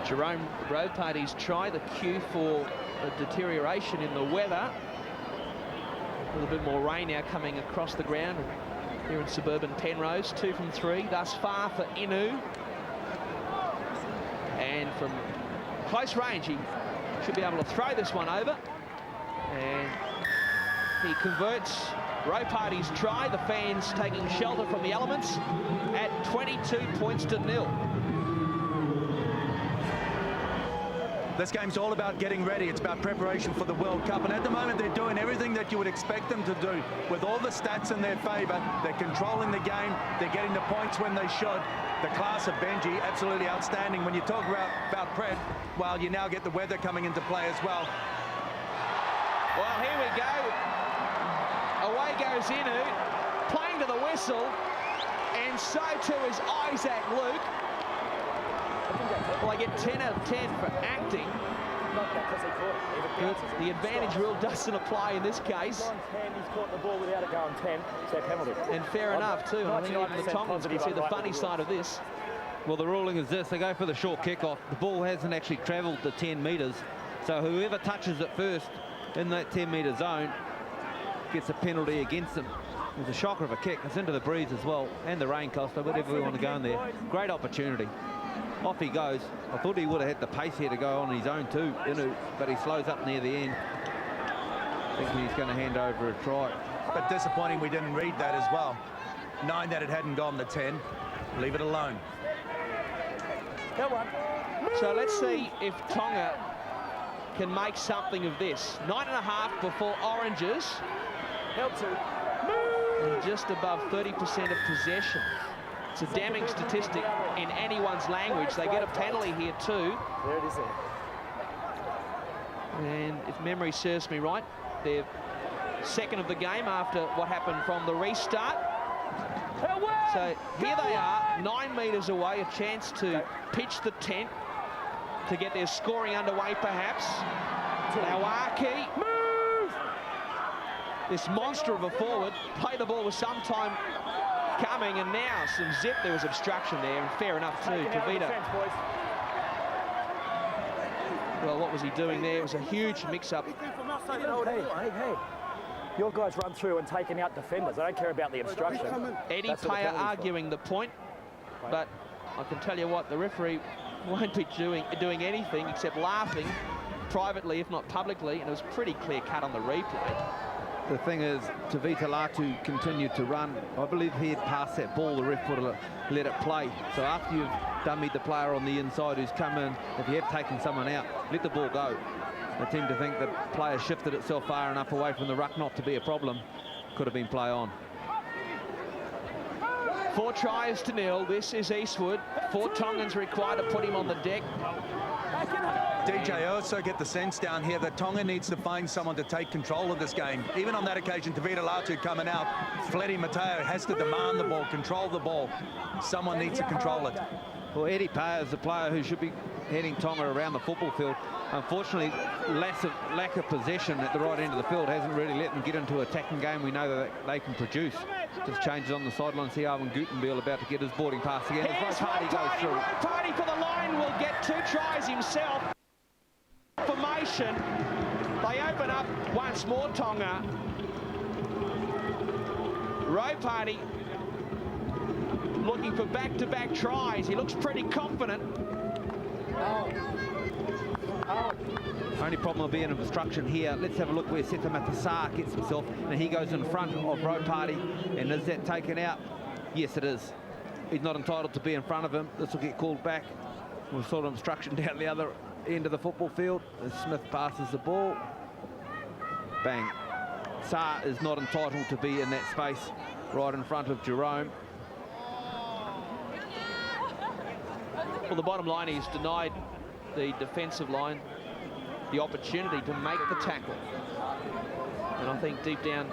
Jerome Roparty's try, the cue for a deterioration in the weather. A little bit more rain now coming across the ground here in suburban Penrose. 2 from 3 thus far for Inu. And from close range, he should be able to throw this one over. And he converts Roparty's try. The fans taking shelter from the elements at 22 points to 0. This game's all about getting ready. It's about preparation for the World Cup. And at the moment, they're doing everything that you would expect them to do. With all the stats in their favour, they're controlling the game. They're getting the points when they should. The class of Benji, absolutely outstanding. When you talk about prep, well, you now get the weather coming into play as well. Well, here we go. Away goes Inu, playing to the whistle. And so too is Isaac Luke. Well, I get 10 out of 10 for acting. The advantage rule doesn't apply in this case. He's caught the ball without it going 10, so penalty. And fair enough too. I think even the Tongans can see the funny side of this. Well, the ruling is this: they go for the short kick-off. The ball hasn't actually travelled the 10 metres, so whoever touches it first in that 10-metre zone gets a penalty against him. It was a shocker of a kick. It's into the breeze as well, and the rain coaster, whatever we want to go in there. Great opportunity. Off he goes. I thought he would have had the pace here to go on his own too, but he slows up near the end. Thinking he's going to hand over a try. But disappointing we didn't read that as well. 9 that it hadn't gone the 10. Leave it alone. So let's see if Tonga can make something of this. 9.5 before Oranges. And just above 30% of possession. It's a damning statistic in anyone's language. They get a penalty here too. There it is. And if memory serves me right, they're second of the game after what happened from the restart. So here they are, 9 metres away, a chance to pitch the tent to get their scoring underway perhaps. Lawaki, move! This monster of a forward, play the ball with some time coming, and now some zip. There was obstruction there, and fair enough too, Tavita. Well, what was he doing there? It was a huge mix-up. Hey. Your guys run through and taking out defenders. I don't care about the obstruction. Eddie Payer arguing the point, but I can tell you what, the referee won't be doing anything except laughing privately, if not publicly, and it was pretty clear cut on the replay. The thing is, Tavita Latu continued to run. I believe he had passed that ball, the ref would have let it play. So after you've dummied the player on the inside who's come in, if you have taken someone out, let the ball go. I tend to think that player shifted itself far enough away from the ruck not to be a problem. Could have been play on. 4 tries to 0. This is Eastwood. 4 Tongans required to put him on the deck. DJ, I also get the sense down here that Tonga needs to find someone to take control of this game. Even on that occasion, Tavita Latu coming out, Fletty Mateo has to demand the ball, control the ball. Someone needs to control it. Well, Eddie Payer is the player who should be heading Tonga around the football field. Unfortunately, lack of possession at the right end of the field hasn't really let them get into an attacking game we know that they can produce. Just changes on the sideline. See Arvin Gutenbiel about to get his boarding pass again. As Party goes through. Party for the line will get 2 tries himself. Formation. They open up once more, Tonga. Party looking for back-to-back tries. He looks pretty confident. Only problem will be an obstruction here. Let's have a look where Seta Matasar gets himself, and he goes in front of Party. And is that taken out? Yes, it is. He's not entitled to be in front of him. This will get called back. We'll sort of obstruction down the other end of the football field as Smith passes the ball. Bang. Saar is not entitled to be in that space right in front of Jerome. Well, the bottom line is denied the defensive line the opportunity to make the tackle. And I think deep down,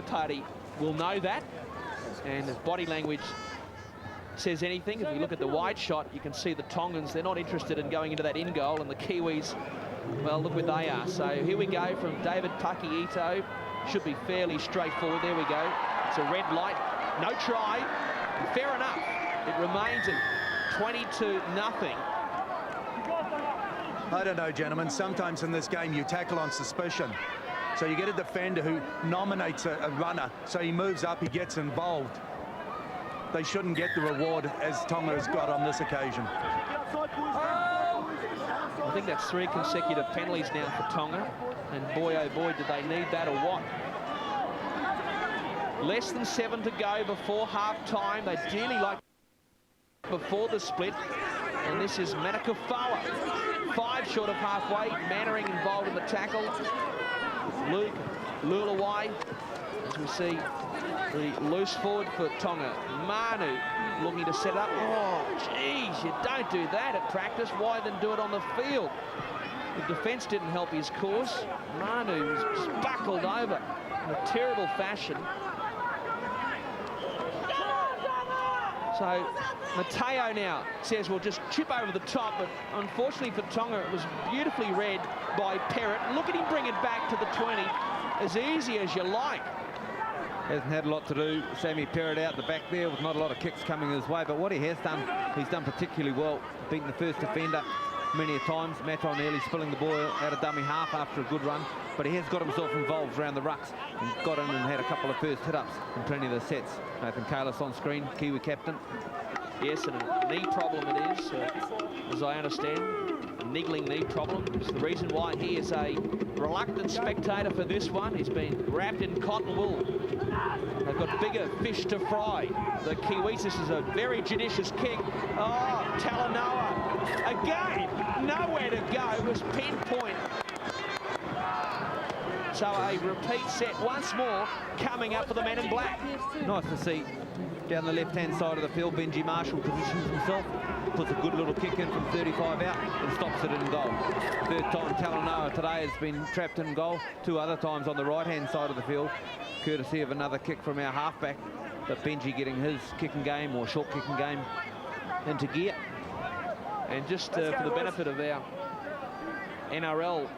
Party will know that. And if body language says anything, if we look at the wide shot, you can see the Tongans, they're not interested in going into that in goal, and the Kiwis, well, look where they are. So here we go from David Pakiito. Should be fairly straightforward. There we go. It's a red light. No try. Fair enough. It remains at 22-0. I don't know, gentlemen. Sometimes in this game you tackle on suspicion. So you get a defender who nominates a runner, so he moves up, he gets involved. They shouldn't get the reward as Tonga has got on this occasion. I think that's 3 consecutive penalties now for Tonga. And boy, oh boy, did they need that or what. Less than 7 to go before half-time. They dearly like before the split. And this is Manakafawa. 5 short of halfway. Mannering involved in the tackle. Luke Lulawai, as we see the loose forward for Tonga. Manu looking to set up. Oh, geez, you don't do that at practice. Why then do it on the field? The defence didn't help his cause. Manu was just buckled over in a terrible fashion. So Mateo now says we'll just chip over the top, but unfortunately for Tonga, it was beautifully read by Perrott. Look at him bring it back to the 20, as easy as you like. Hasn't had a lot to do. Sammy Perrott out the back there with not a lot of kicks coming his way, but what he has done, he's done particularly well, beating the first defender, many a times. Matai nearly spilling the ball out of dummy half after a good run, but he has got himself involved around the rucks and got in and had a couple of first hit-ups in plenty of the sets. Nathan Kalis on screen, Kiwi captain. Yes, and a knee problem it is, as I understand. A niggling knee problem. It's the reason why he is a reluctant spectator for this one. He's been wrapped in cotton wool. They've got bigger fish to fry. The Kiwis, this is a very judicious kick. Oh, Talanoa. Again, nowhere to go. It was pinpoint. So a repeat set once more coming up for the men in black. Nice to see down the left-hand side of the field, Benji Marshall positions himself, puts a good little kick in from 35 out and stops it in goal. Third time Talanoa today has been trapped in goal. 2 other times on the right-hand side of the field, courtesy of another kick from our halfback, but Benji getting his kicking game or short kicking game into gear. And just for the benefit of our NRL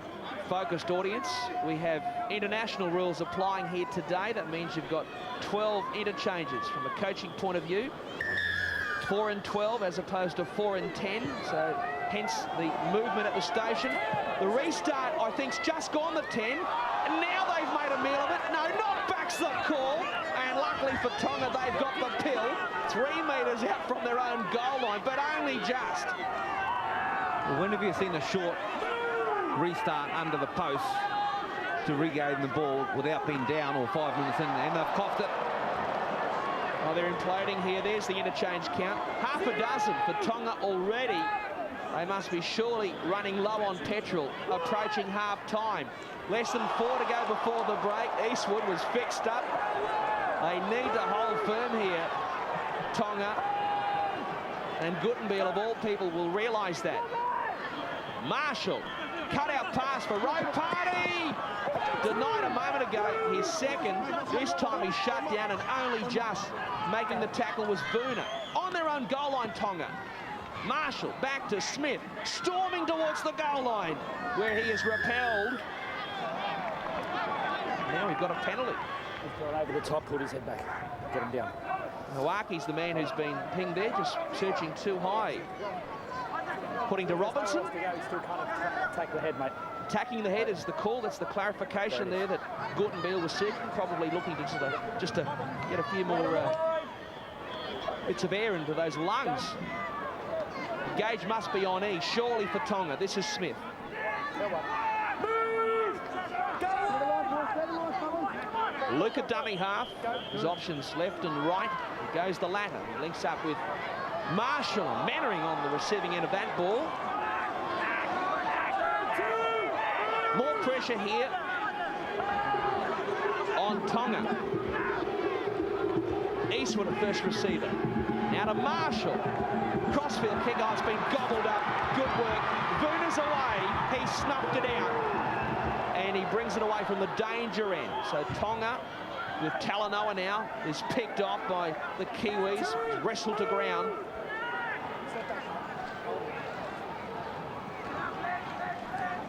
focused audience, we have international rules applying here today. That means you've got 12 interchanges from a coaching point of view. 4 and 12 as opposed to 4 and 10, so hence the movement at the station. The restart, I think, is just gone the 10, and now they've made a meal of it. No, knockback's the call, and luckily for Tonga, they've got the pill. 3 metres out from their own goal line, but only just. Well, when have you seen a short restart under the post to regain the ball without being down or 5 minutes in, and they've coughed it? Oh, they're imploding here. There's the interchange count. Half a dozen for Tonga already. They must be surely running low on petrol, approaching half-time. Less than 4 to go before the break. Eastwood was fixed up. They need to hold firm here, Tonga. And Guttenbeil, of all people, will realise that. Marshall, cut-out pass for Ropati. Denied a moment ago, his second. This time he's shut down, and only just making the tackle was Boona. On their own goal line, Tonga. Marshall back to Smith, storming towards the goal line, where he is repelled. Now we've got a penalty. He's gone over the top, pulled his head back, get him down. Hawaki's the man who's been pinged there, just searching too high. Putting to Robinson. He's still kind of take the head, mate. Attacking the head is the call. That's the clarification there that Guttenbeil was seeking, probably looking to just to get a few more bits of air into those lungs. The gauge must be on E, surely for Tonga. This is Smith. Luke at dummy half. His options left and right. He goes the latter. He links up with Marshall. Mannering on the receiving end of that ball. More pressure here on Tonga. Eastwood at first receiver. Now to Marshall. Crossfield kick. Oh, it's been gobbled up. Good work. Boona's away. He snuffed it out. And he brings it away from the danger end. So Tonga, with Talanoa now, is picked off by the Kiwis. Wrestled to ground.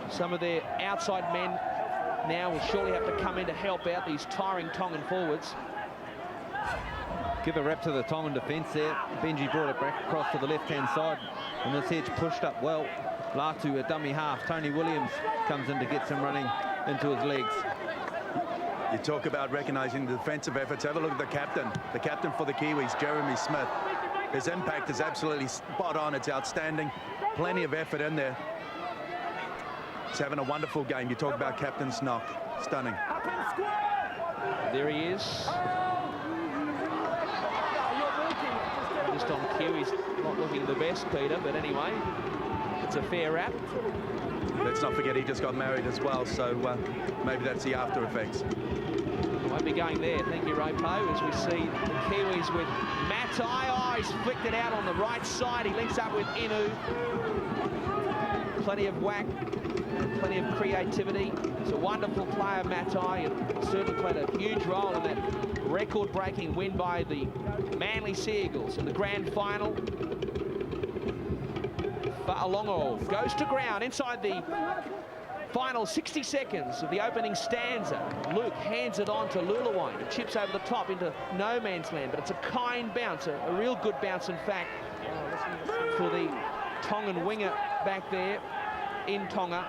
Some of their outside men now will surely have to come in to help out these tiring Tongan forwards. Give a rep to the Tongan defence there. Benji brought it back across to the left-hand side, and this edge pushed up well. Latu, a dummy half. Tony Williams comes in to get some running into his legs. You talk about recognising the defensive efforts. Have a look at the captain for the Kiwis, Jeremy Smith. His impact is absolutely spot on. It's outstanding. Plenty of effort in there. He's having a wonderful game. You talk about captain's knock. Stunning. There he is. Just on cue, he's not looking the best, Peter, but anyway, it's a fair rap. Let's not forget he just got married as well, so maybe that's the after effects. Won't be going there. Thank you, Rapo, as we see the Kiwis with Matai. Oh, he's flicked it out on the right side. He links up with Inu. Plenty of whack, plenty of creativity. He's a wonderful player, Matai, and certainly played a huge role in that record-breaking win by the Manly Sea Eagles in the grand final. Fa'alongo goes to ground inside the final 60 seconds of the opening stanza. Luke hands it on to Luluwine. It chips over the top into no man's land, but it's a kind bounce, a real good bounce, in fact, for the Tongan winger back there in Tonga.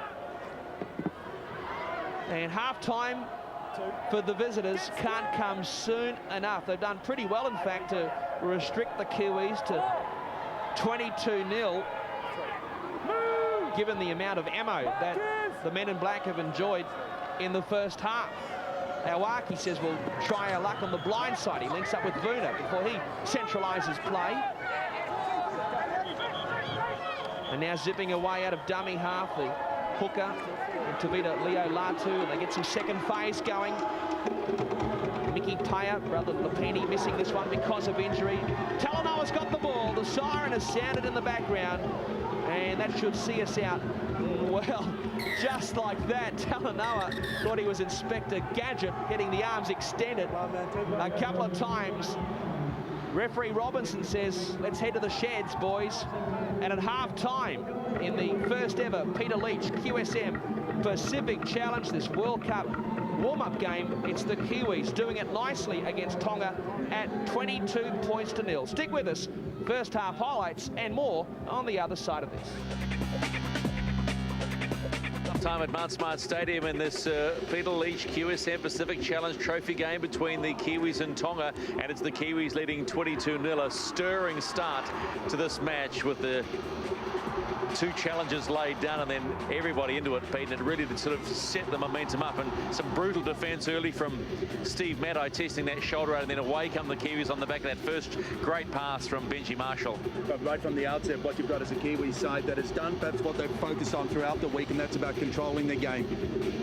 And half-time for the visitors can't come soon enough. They've done pretty well, in fact, to restrict the Kiwis to 22-0, given the amount of ammo that the men in black have enjoyed in the first half. Awaki says we'll try our luck on the blind side. He links up with Vuna before he centralises play. And now zipping away out of dummy half, the hooker, Tavita Leo Latu, and they get some second phase going. Mickey Taya, brother Lapini, missing this one because of injury. Talanoa's got the ball. The siren has sounded in the background, and that should see us out. Well, just like that, Talanoa thought he was Inspector Gadget, getting the arms extended a couple of times. Referee Robinson says, let's head to the sheds, boys. And at half-time, in the first ever Peter Leach QSM Pacific Challenge, this World Cup warm-up game, it's the Kiwis doing it nicely against Tonga at 22 points to 0. Stick with us. First half highlights and more on the other side of this. Time at Mount Smart Stadium in this Peter Leach QSM Pacific Challenge trophy game between the Kiwis and Tonga, and it's the Kiwis leading 22-0. A stirring start to this match with the two challenges laid down and then everybody into it, Pete, and it really did sort of set the momentum up. And some brutal defence early from Steve Maddai, testing that shoulder out, and then away come the Kiwis on the back of that first great pass from Benji Marshall. But right from the outset, what you've got is a Kiwi side that has done perhaps what they've focused on throughout the week, and that's about controlling the game.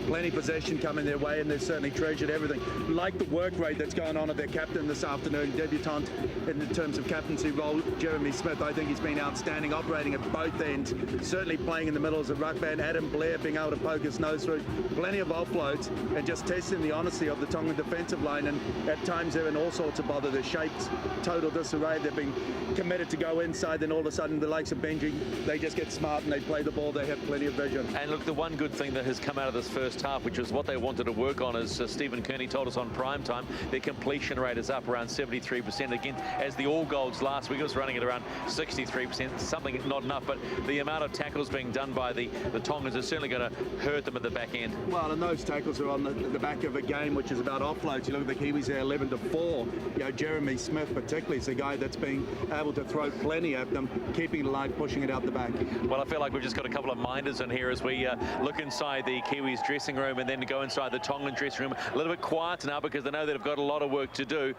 Plenty of possession coming their way, and they've certainly treasured everything. Like the work rate that's going on at their captain this afternoon, debutant in terms of captaincy role, Jeremy Smith. I think he's been outstanding, operating at both ends, certainly playing in the middle as a ruck band. Adam Blair being able to poke his nose through, plenty of offloads, and just testing the honesty of the Tongan defensive line. And at times they're in all sorts of bother. Their shapes, total disarray. They've been committed to go inside, then all of a sudden the likes of Benji, they just get smart and they play the ball. They have plenty of vision. And look, the one good thing that has come out of this first half, which is what they wanted to work on, as Stephen Kearney told us on prime time, their completion rate is up around 73%. Again, as the All Golds last week, it was running at around 63%, something not enough, but the amount of tackles being done by the Tongans is certainly going to hurt them at the back end. Well, and those tackles are on the back of a game which is about offloads. You look at the Kiwis there, 11-4. You know, Jeremy Smith particularly is a guy that's been able to throw plenty at them, keeping it alive, pushing it out the back. Well, I feel like we've just got a couple of minders in here as we look inside the Kiwis dressing room and then go inside the Tongan dressing room. A little bit quiet now because they know they've got a lot of work to do.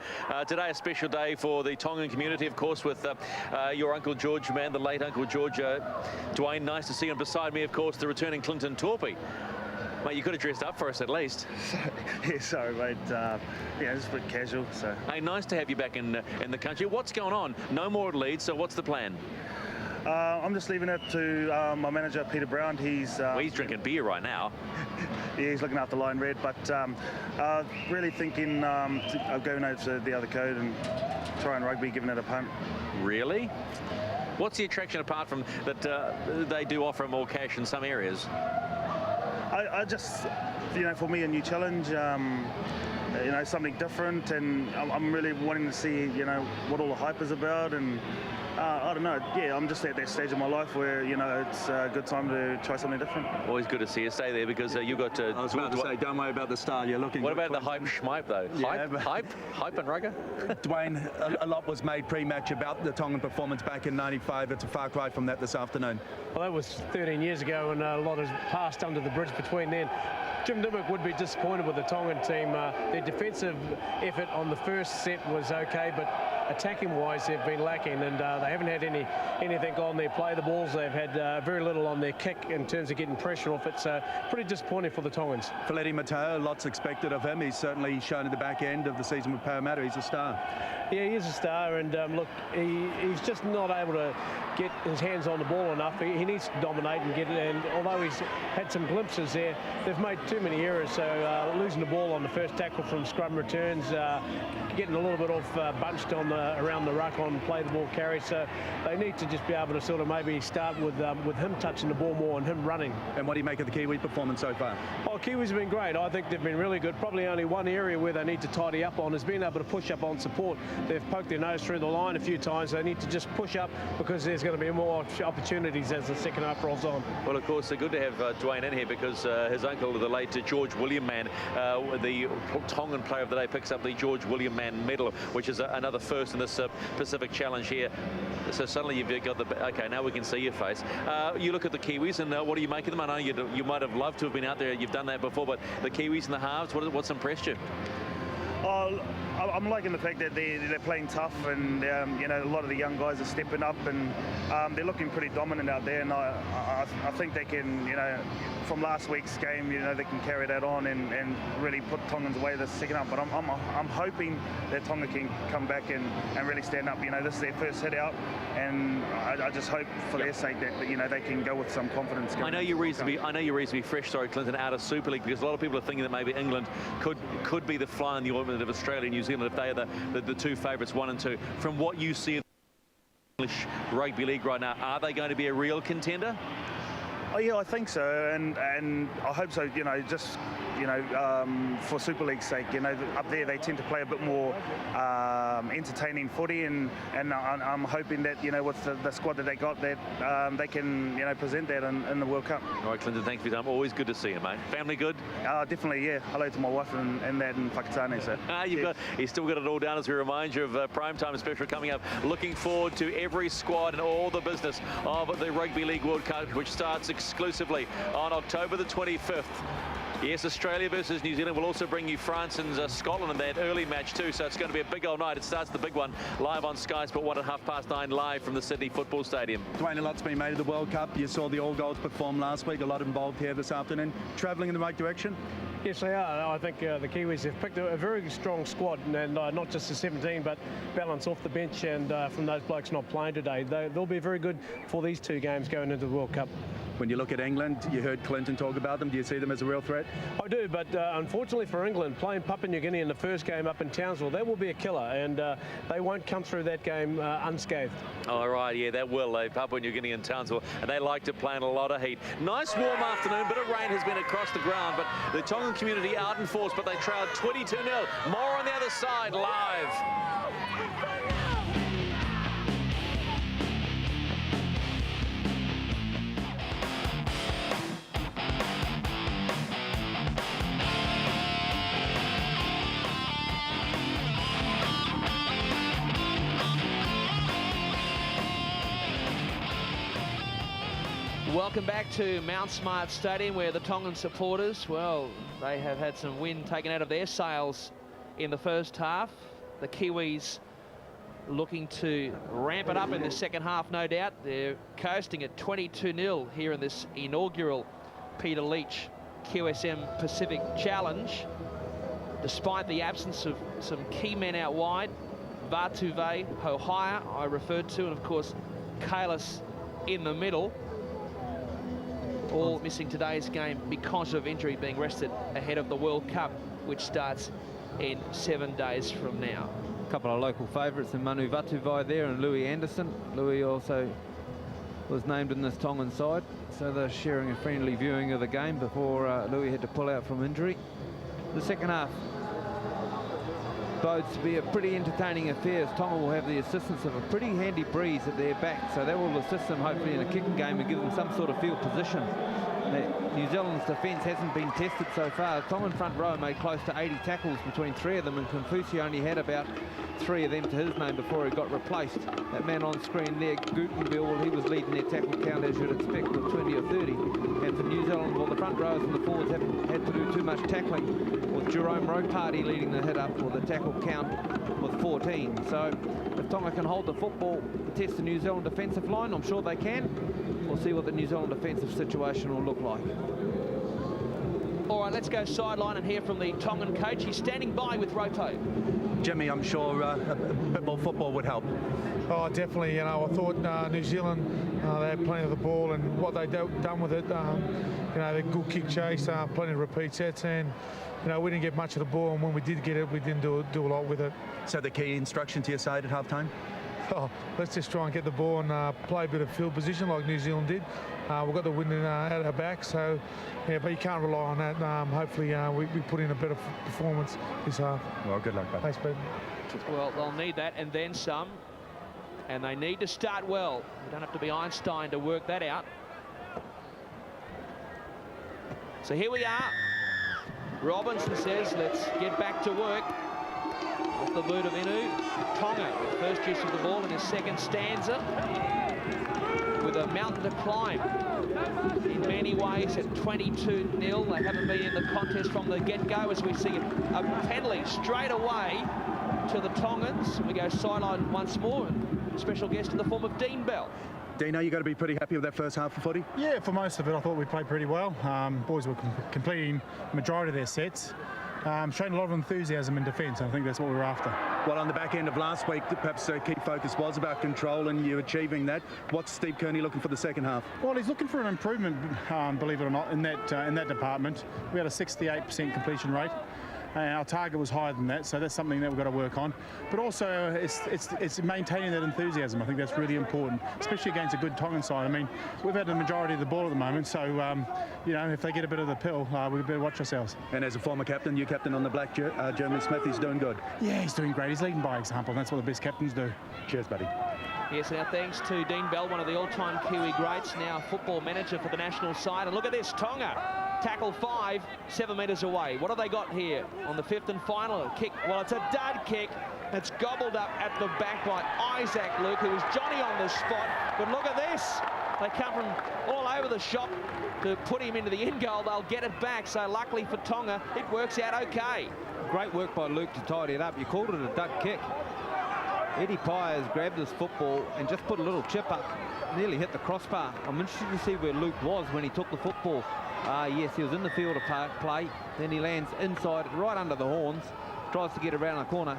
Today, a special day for the Tongan community, of course, with your Uncle George, man, the late Uncle George. Dwayne, nice to see him beside me, of course, the returning Clinton Torpy. Mate, you could have dressed up for us at least. Yeah, sorry, mate. Yeah, just a bit casual. So. Hey, nice to have you back in the country. What's going on? No more at Leeds, so what's the plan? I'm just leaving it to my manager, Peter Brown. He's drinking beer right now. Yeah, he's looking after Lion Red, but really thinking of going over to the other code and trying rugby, giving it a punt. Really? What's the attraction apart from that they do offer more cash in some areas? I just, for me, a new challenge, something different, and I'm really wanting to see, what all the hype is about, and I don't know. Yeah, I'm just at that stage of my life where, it's a good time to try something different. Always good to see you. Stay there because you got to... I was about to say, don't worry about the style. You're looking... What about the hype schmipe, though? Yeah, hype and rugger? Dwayne, a lot was made pre-match about the Tongan performance back in '95. It's a far cry from that this afternoon. Well, that was 13 years ago, and a lot has passed under the bridge between then. Jim Dimmock would be disappointed with the Tongan team. Their defensive effort on the first set was okay, but attacking-wise, they've been lacking, and they haven't had anything on their play the balls. They've had very little on their kick in terms of getting pressure off it, so pretty disappointing for the Tongans. Feleti Mateo, lots expected of him. He's certainly shown at the back end of the season with Parramatta. He's a star. Yeah, he is a star, and look, he's just not able to get his hands on the ball enough. He needs to dominate and get it, and although he's had some glimpses there, they've made too many errors, so losing the ball on the first tackle from scrum returns, getting a little bit off bunched on around the ruck on play the ball carry. So they need to just be able to sort of maybe start with him touching the ball more and him running. And what do you make of the Kiwi performance so far? Oh, Kiwis have been great. I think they've been really good. Probably only one area where they need to tidy up on is being able to push up on support. They've poked their nose through the line a few times. They need to just push up because there's going to be more opportunities as the second half rolls on. Well, of course, they're good to have Dwayne in here because his uncle, the late George William Mann, the Tongan player of the day, picks up the George William Mann medal, which is another first in this Pacific Challenge here. So suddenly you've got the... OK, now we can see your face. You look at the Kiwis, and what do you make of them? I know you might have loved to have been out there. You've done that before, but the Kiwis and the halves, what's impressed you? Oh, I'm liking the fact that they're playing tough, and you know, a lot of the young guys are stepping up, and they're looking pretty dominant out there. And I think they can, you know, from last week's game, you know, they can carry that on and really put Tongans away the second half. But I'm hoping that Tonga can come back and really stand up. You know, this is their first hit out, and I just hope for their sake that you know they can go with some confidence. I know you're reasonably fresh, sorry, Clinton, out of Super League, because a lot of people are thinking that maybe England could be the fly in the ointment of Australia and New Zealand if they are the two favourites, 1 and 2. From what you see in the English rugby league right now, are they going to be a real contender? Oh yeah, I think so, and I hope so. You know, just for Super League's sake, you know, up there they tend to play a bit more entertaining footy, and I'm hoping that, you know, with the squad that they got, that they can, you know, present that in the World Cup. All right, Clinton, thanks for your time. Always good to see you, mate. Family good? Definitely, yeah. Hello to my wife and that in Whakatane. So. He's still got it all down as we remind you of Prime Time Special coming up. Looking forward to every squad and all the business of the Rugby League World Cup, which starts exclusively on October the 25th. Yes, Australia versus New Zealand will also bring you France and Scotland in that early match too, so it's going to be a big old night. It starts the big one live on Sky Sport 1 at 9:30 live from the Sydney Football Stadium. Dwayne, a lot's been made of the World Cup. You saw the All Golds perform last week, a lot involved here this afternoon. Travelling in the right direction? Yes, they are. I think the Kiwis have picked a very strong squad, and not just the 17, but balance off the bench and from those blokes not playing today. They'll be very good for these two games going into the World Cup. When you look at England, you heard Clinton talk about them. Do you see them as a real threat? I do, but unfortunately for England, playing Papua New Guinea in the first game up in Townsville, that will be a killer, and they won't come through that game unscathed. All right, yeah, that will. Papua New Guinea and Townsville, and they like to play in a lot of heat. Nice warm afternoon, bit of rain has been across the ground, but the Tongan community out in force, but they trailed 22-0. More on the other side, live. Welcome back to Mount Smart Stadium, where the Tongan supporters, well, they have had some wind taken out of their sails in the first half. The Kiwis looking to ramp it up in the second half, no doubt. They're coasting at 22-0 here in this inaugural Peter Leach QSM Pacific Challenge, despite the absence of some key men out wide. Vatuve, Hohaya, I referred to, and of course, Kiwis in the middle. All missing today's game because of injury, being rested ahead of the World Cup, which starts in 7 days from now. A couple of local favourites in Manu Vatuvai there and Louis Anderson. Louis also was named in this Tongan side, so they're sharing a friendly viewing of the game before Louis had to pull out from injury. The second half bodes to be a pretty entertaining affair, as Tonga will have the assistance of a pretty handy breeze at their back, so that will assist them hopefully in a kicking game and give them some sort of field position. New Zealand's defence hasn't been tested so far. The Tongan front row made close to 80 tackles between 3 of them, and Confuci only had about 3 of them to his name before he got replaced. That man on screen there, Gutenbill, well, he was leading their tackle count, as you'd expect, with 20 or 30. And for New Zealand, well, the front rows and the forwards haven't had to do too much tackling, with Jerome Ropati leading the hit up for the tackle count with 14. So if Tonga can hold the football, test the New Zealand defensive line, I'm sure they can. We'll see what the New Zealand defensive situation will look like. All right, let's go sideline and hear from the Tongan coach. He's standing by with Roto. Jimmy, I'm sure a bit more football would help. Oh, definitely. I thought New Zealand, they had plenty of the ball, and what they done with it, the good kick chase, plenty of repeat sets, and we didn't get much of the ball, and when we did get it, we didn't do a lot with it. So the key instruction to your side at halftime? Oh, let's just try and get the ball and play a bit of field position like New Zealand did. We've got the wind out of our back, so yeah, but you can't rely on that. Hopefully we put in a better performance this half. Well, good luck, bud. Thanks, Pete. Well, they'll need that and then some, and they need to start well. You don't have to be Einstein to work that out. So here we are. Robinson says, let's get back to work. Off the boot of Inu. Tonga with first use of the ball in his second stanza, with a mountain to climb in many ways at 22-0. They haven't been in the contest from the get-go, as we see a penalty straight away to the Tongans. We go sideline once more. Special guest in the form of Dean Bell. Dino, you got to be pretty happy with that first half of footy? Yeah, for most of it, I thought we played pretty well. Boys were completing the majority of their sets. Showing a lot of enthusiasm in defence. I think that's what we were after. Well, on the back end of last week, perhaps the key focus was about control and you achieving that. What's Steve Kearney looking for the second half? Well, he's looking for an improvement, believe it or not, in that department. We had a 68% completion rate. Our target was higher than that, so that's something that we've got to work on. But also, it's maintaining that enthusiasm. I think that's really important, especially against a good Tongan side. I mean, we've had the majority of the ball at the moment, so if they get a bit of the pill, we better watch ourselves. And as a former captain, you captain on the black, Jeremy Smith, he's doing good. Yeah, he's doing great. He's leading by example, and that's what the best captains do. Cheers, buddy. Yes, now thanks to Dean Bell, one of the all-time Kiwi greats, now football manager for the national side. And look at this, Tonga. Tackle 5, 7 metres away. What have they got here on the fifth and final kick? Well, it's a dud kick. It's gobbled up at the back by Isaac Luke, who was Johnny on the spot. But look at this. They come from all over the shop to put him into the end goal. They'll get it back. So luckily for Tonga, it works out okay. Great work by Luke to tidy it up. You called it a dud kick. Eddie Pye has grabbed this football and just put a little chip up. Nearly hit the crossbar. I'm interested to see where Luke was when he took the football. Yes, he was in the field of play. Then he lands inside, right under the horns, tries to get around the corner.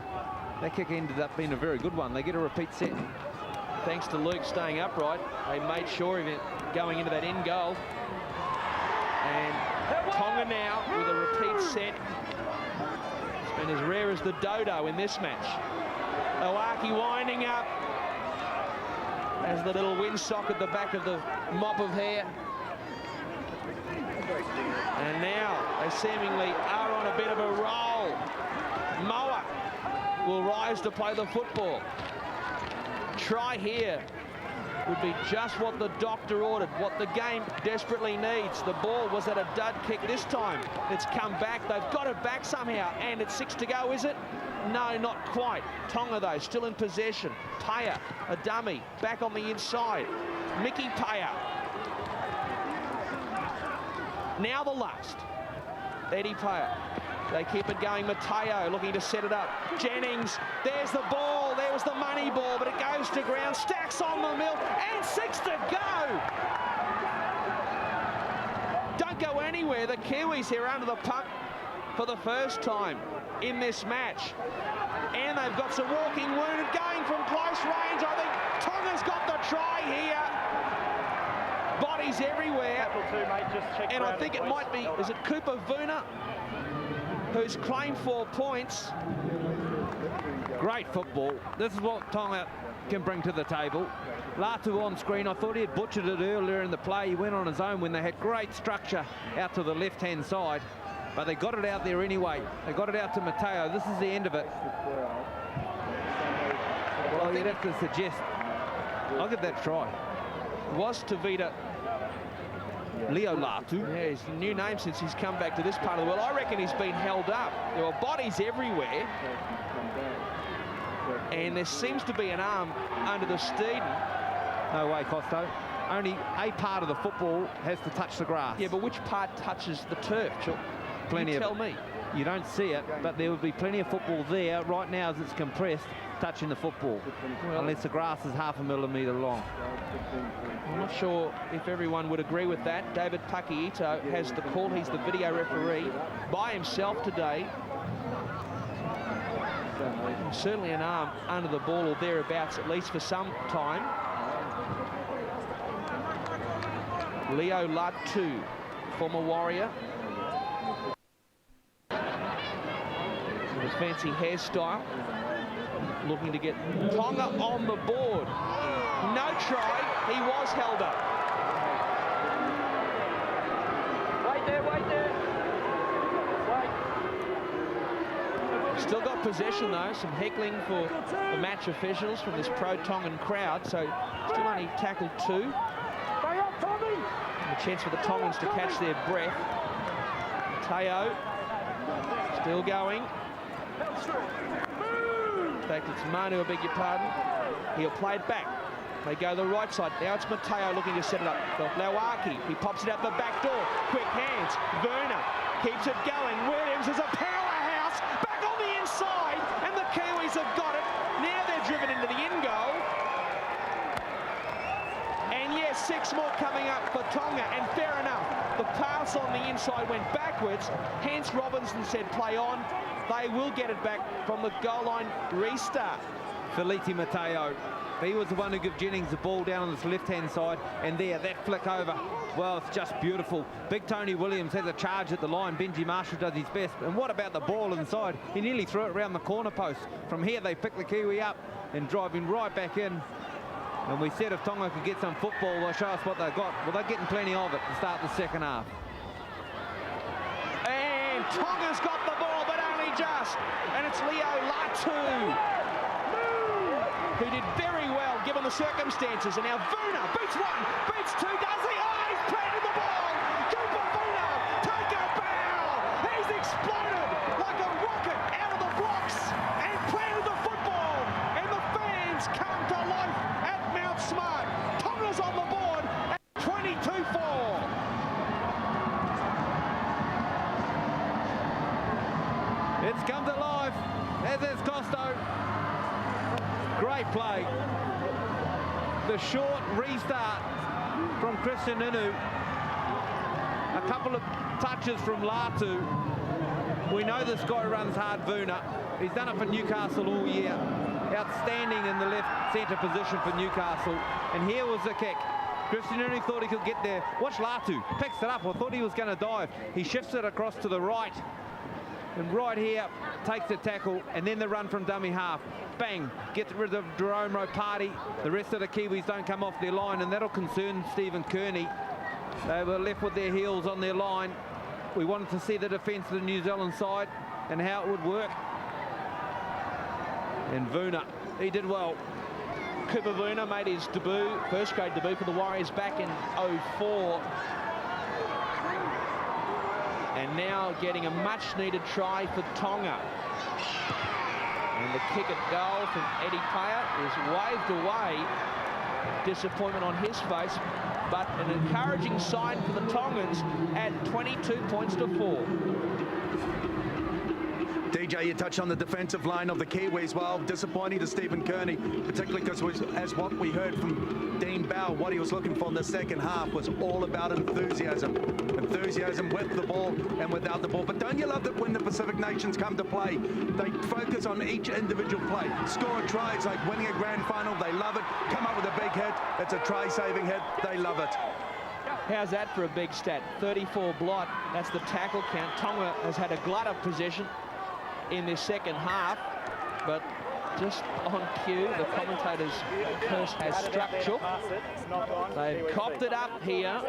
That kick ended up being a very good one. They get a repeat set. Thanks to Luke staying upright, they made sure of it going into that end goal. And Tonga now with a repeat set. It's been as rare as the dodo in this match. Owaki winding up as the little windsock at the back of the mop of hair. And now they seemingly are on a bit of a roll. Moa will rise to play the football. Try here would be just what the doctor ordered, what the game desperately needs. The ball was at a dud kick this time. It's come back. They've got it back somehow, and it's 6 to go, is it? No, not quite. Tonga, though, still in possession. Paya, a dummy, back on the inside. Mickey Paya. Now the last. Eddie Paya. They keep it going. Mateo looking to set it up. Jennings, there's the ball. There was the money ball, but it goes to ground. Stacks on the mill, and 6 to go. Don't go anywhere. The Kiwis here under the pump for the first time in this match. And they've got some walking wounded going from close range. I think Tonga's got the try here. Bodies everywhere. And I think it might be, is it Cooper Vuna, who's claimed 4 points. Great football. This is what Tonga can bring to the table. Latu on screen, I thought he had butchered it earlier in the play. He went on his own when they had great structure out to the left-hand side. But they got it out there anyway. They got it out to Mateo. This is the end of it. Well, you'd have to suggest, I'll give that a try. Was Tavita Leo Latu. Yeah, his new name since he's come back to this part of the world. I reckon he's been held up. There were bodies everywhere. And there seems to be an arm under the Steeden. No way, Costo. Only a part of the football has to touch the grass. Yeah, but which part touches the turf, Chuck? plenty you of... tell me. You don't see it, but there would be plenty of football there right now as it's compressed, touching the football, unless the grass is half a millimetre long. I'm not sure if everyone would agree with that. David Pakiito has the call. He's the video referee by himself today. Certainly an arm under the ball or thereabouts, at least for some time. Leo Latu, former Warrior. With a fancy hairstyle. Looking to get Tonga on the board. No try. He was held up. Wait there, wait there. Wait. Still got possession though. Some heckling for the match officials from this pro-Tongan crowd. So still only tackled 2. And a chance for the Tongans to catch their breath. Teo still going. In fact, it's Manu, I beg your pardon. He'll play it back. They go the right side. Now it's Mateo looking to set it up. Lawaki, he pops it out the back door. Quick hands. Werner keeps it going. Williams is a powerhouse. Back on the inside. And the Kiwis have got it. Now they're driven into the end goal. And yes, 6 more coming up for Tonga. And fair enough. The pass on the inside went backwards. Hence Robinson said play on. They will get it back from the goal line restart. Feliti Mateo, he was the one who gave Jennings the ball down on his left-hand side, and there, that flick over, well, it's just beautiful. Big Tony Williams has a charge at the line. Benji Marshall does his best. And what about the ball inside? He nearly threw it around the corner post. From here, they pick the Kiwi up and drive him right back in. And we said if Tonga could get some football, they'll show us what they've got. Well, they're getting plenty of it to start the second half. And Tonga's got the ball, but only just. And it's Leo Latu, who did very well given the circumstances. And now Vuna beats 1, beats 2, does he? Oh, he's planted the ball. Cooper Vuna, take a bow. He's exploded like a rocket out of the blocks and planted the football. And the fans come to life at Mount Smart. Tonga's on the board at 22-4. It's come to life, as is Costo. Great play. The short restart from Christian Inu. A couple of touches from Latu. We know this guy runs hard, Vuna. He's done it for Newcastle all year. Outstanding in the left centre position for Newcastle. And here was the kick. Christian Inu thought he could get there. Watch Latu, picks it up. I thought he was going to dive. He shifts it across to the right. And right here, takes the tackle, and then the run from dummy half. Bang, gets rid of Jerome Ropati. The rest of the Kiwis don't come off their line, and that'll concern Stephen Kearney. They were left with their heels on their line. We wanted to see the defence of the New Zealand side and how it would work. And Vuna, he did well. Cooper Vuna made his debut, first grade debut for the Warriors back in 04. And now getting a much-needed try for Tonga. And the kick at goal from Eddie Paya is waved away. Disappointment on his face, but an encouraging sign for the Tongans at 22 points to 4. DJ, you touched on the defensive line of the Kiwis. Well, disappointing to Stephen Kearney, particularly because as what we heard from Dean Bell, what he was looking for in the second half was all about enthusiasm. Enthusiasm with the ball and without the ball. But don't you love that when the Pacific Nations come to play, they focus on each individual play. Score a try, it's like winning a grand final. They love it. Come up with a big hit. It's a try-saving hit. They love it. How's that for a big stat? 34 blot. That's the tackle count. Tonga has had a glut of possession in this second half, but just on cue, the commentator's curse has struck Chook. They've copped it up here.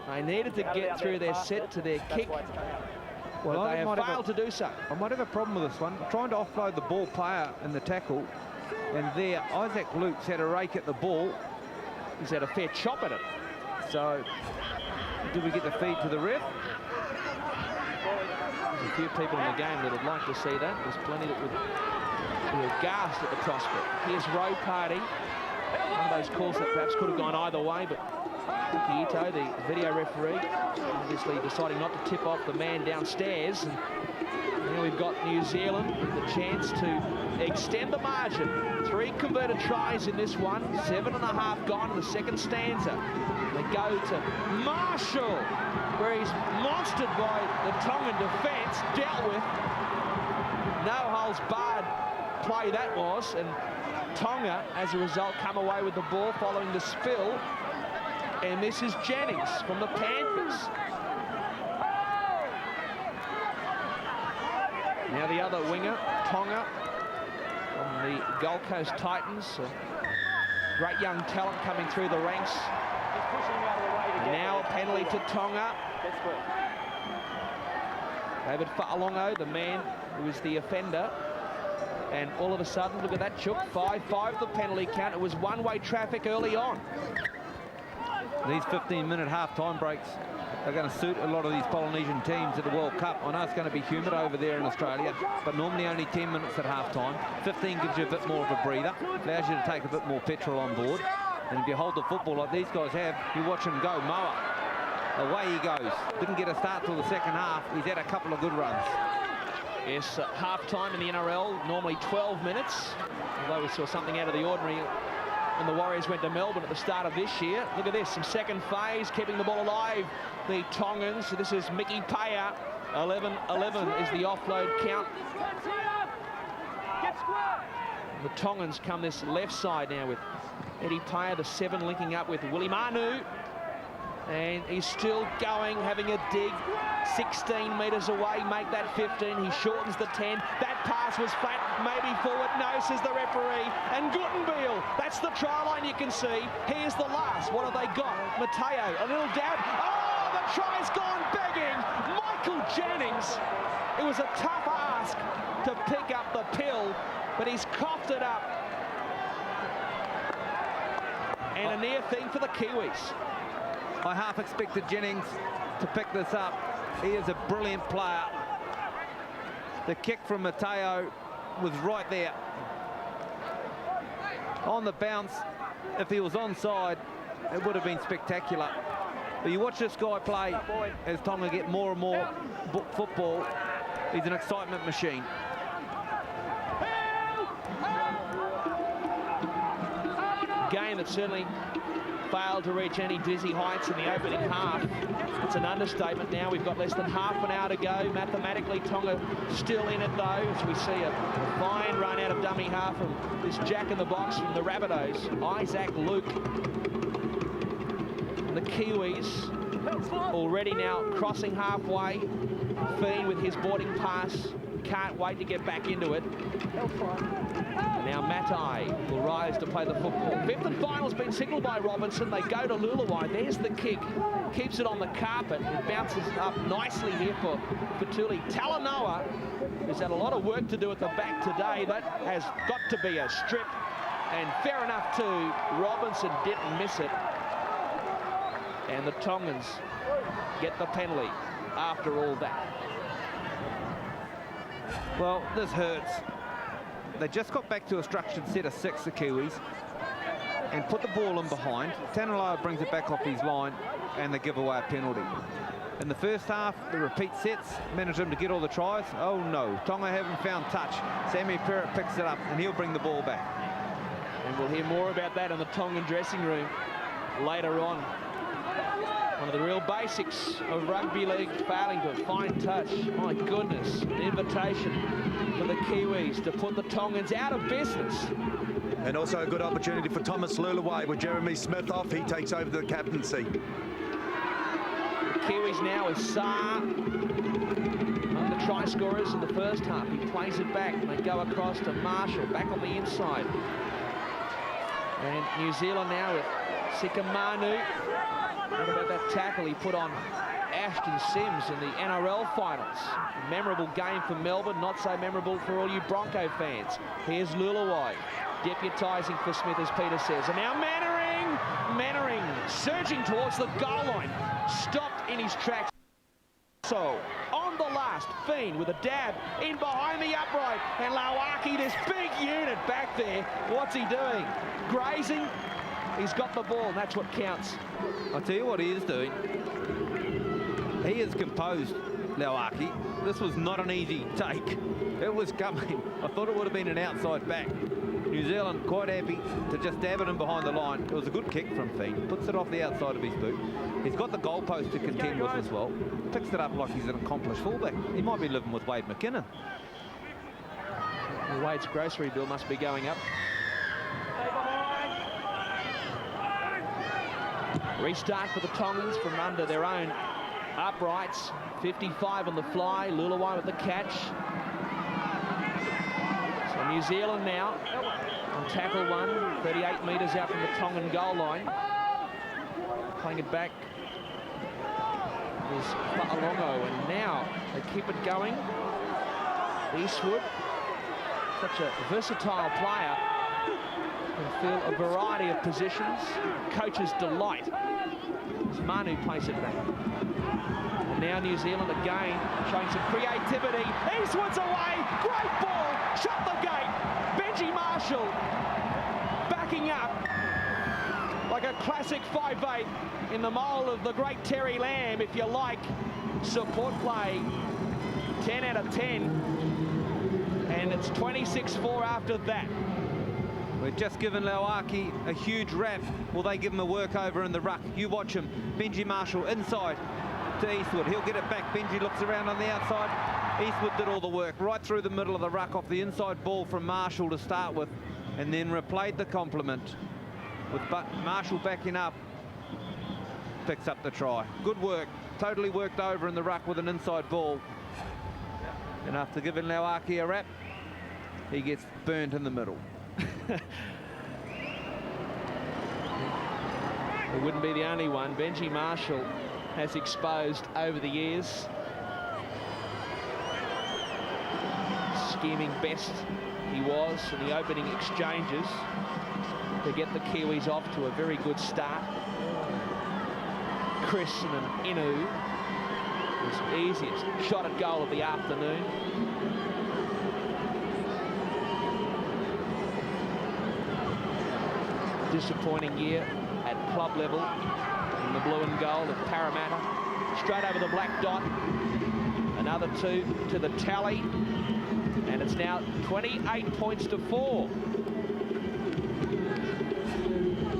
They needed to get through their set to their kick, well, they have failed to do so. I might have a problem with this one. Trying to offload the ball player in the tackle, and there Isaac Lukes had a rake at the ball. He's had a fair chop at it. So, do we get the feed to the ref? There's a few people in the game that would like to see that. There's plenty that would be aghast at the prospect. Here's Rowe Party. One of those calls that perhaps could have gone either way, but Ito, the video referee, obviously deciding not to tip off the man downstairs. And now we've got New Zealand with the chance to extend the margin. 3 converted tries in this one, 7.5 gone in the second stanza. They go to Marshall, where he's monstered by the Tongan defence, dealt with. No holds barred play that was, and Tonga, as a result, come away with the ball following the spill. And this is Jennings from the Panthers. Now the other winger, Tonga, from the Gold Coast Titans. Great young talent coming through the ranks. And now a penalty to Tonga. David Fa'alongo, the man who was the offender. And all of a sudden, look at that, Chook, 5-5 the penalty count. It was one-way traffic early on. These 15-minute half-time breaks are going to suit a lot of these Polynesian teams at the World Cup. I know it's going to be humid over there in Australia, but normally only 10 minutes at half-time. 15 gives you a bit more of a breather, allows you to take a bit more petrol on board. And if you hold the football like these guys have, you watch him go, Moa. Away he goes. Didn't get a start till the second half. He's had a couple of good runs. Yes, half-time in the NRL, normally 12 minutes. Although we saw something out of the ordinary when the Warriors went to Melbourne at the start of this year. Look at this, some second phase, keeping the ball alive. The Tongans, so this is Mickey Paya. 11-11 is the offload count. The Tongans come this left side now with Eddie Paya, the 7, linking up with Willie Manu. And he's still going, having a dig. 16 metres away, make that 15. He shortens the 10. That pass was flat, maybe forward. No, says the referee. And Guttenbeil, that's the try line you can see. Here's the last. What have they got? Mateo, a little dab. Oh, the try's gone begging. Michael Jennings. It was a tough ask to pick up the pill, but he's coughed it up. And a near thing for the Kiwis. I half expected Jennings to pick this up. He is a brilliant player. The kick from Mateo was right there. On the bounce, if he was onside, it would have been spectacular. But you watch this guy play as Tonga get more and more football. He's an excitement machine. Game that certainly failed to reach any dizzy heights in the opening half. It's an understatement now. We've got less than half an hour to go. Mathematically, Tonga still in it, though, as we see a fine run out of dummy half from this jack-in-the-box from the Rabbitohs, Isaac Luke. And the Kiwis already now crossing halfway. Feen with his boarding pass. Can't wait to get back into it. And now Matai will rise to play the football. 5th and final's been signalled by Robinson. They go to Luluwai. There's the kick. Keeps it on the carpet. It bounces up nicely here for Tuli. Talanoa has had a lot of work to do at the back today. That has got to be a strip. And fair enough too. Robinson didn't miss it. And the Tongans get the penalty after all that. Well, this hurts. They just got back to a structured set of 6, the Kiwis, and put the ball in behind. Tanaloa brings it back off his line, and they give away a penalty. In the first half, the repeat sets managed them to get all the tries. Oh no, Tonga haven't found touch. Sammy Perrott picks it up, and he'll bring the ball back. And we'll hear more about that in the Tongan dressing room later on. One of the real basics of rugby league, failing to find touch. My goodness, an invitation for the Kiwis to put the Tongans out of business. And also a good opportunity for Thomas Luluwai with Jeremy Smith off. He takes over the captaincy. The Kiwis now with Saar, among the try scorers in the first half. He plays it back and they go across to Marshall, back on the inside. And New Zealand now with Sikamanu. What about that tackle he put on Ashton Sims in the NRL finals? A memorable game for Melbourne, not so memorable for all you Bronco fans. Here's Luluwai, deputising for Smith, as Peter says. And now Mannering surging towards the goal line, stopped in his tracks. So, on the last, Feen with a dab in behind the upright, and Lawaki, this big unit back there, what's he doing? Grazing, He's got the ball, and that's what counts. I'll tell you what he is doing. He is composed, Lauaki. This was not an easy take. It was coming. I thought it would have been an outside back. New Zealand quite happy to just dab it in behind the line. It was a good kick from Feen. Puts it off the outside of his boot. He's got the goalpost to contend with as well. Picks it up like he's an accomplished fullback. He might be living with Wade McKinnon. Wade's grocery bill must be going up. Restart for the Tongans from under their own uprights. 55 on the fly. Lulawai with the catch. So New Zealand now on tackle one, 38 metres out from the Tongan goal line. Playing it back is Fa'alongo, and now they keep it going. Eastwood, such a versatile player, can fill a variety of positions. Coach's delight as Manu plays it back. And now New Zealand again showing some creativity. Eastwood's away, great ball, shut the gate. Benji Marshall backing up like a classic 5'8" in the mould of the great Terry Lamb, if you like. Support play, 10 out of 10. And it's 26-4 after that. We've just given Lauaki a huge rap. Will they give him a workover in the ruck? You watch him. Benji Marshall inside to Eastwood. He'll get it back. Benji looks around on the outside. Eastwood did all the work right through the middle of the ruck off the inside ball from Marshall to start with, and then replayed the compliment with Marshall backing up. Picks up the try. Good work. Totally worked over in the ruck with an inside ball. And after giving Lauaki a rap, he gets burnt in the middle. It wouldn't be the only one. Benji Marshall has exposed over the years. Scheming best he was in the opening exchanges to get the Kiwis off to a very good start. Chris and Inu, his easiest shot at goal of the afternoon. Disappointing year at club level in the blue and gold of Parramatta. Straight over the black dot. Another 2 to the tally. And it's now 28 points to 4.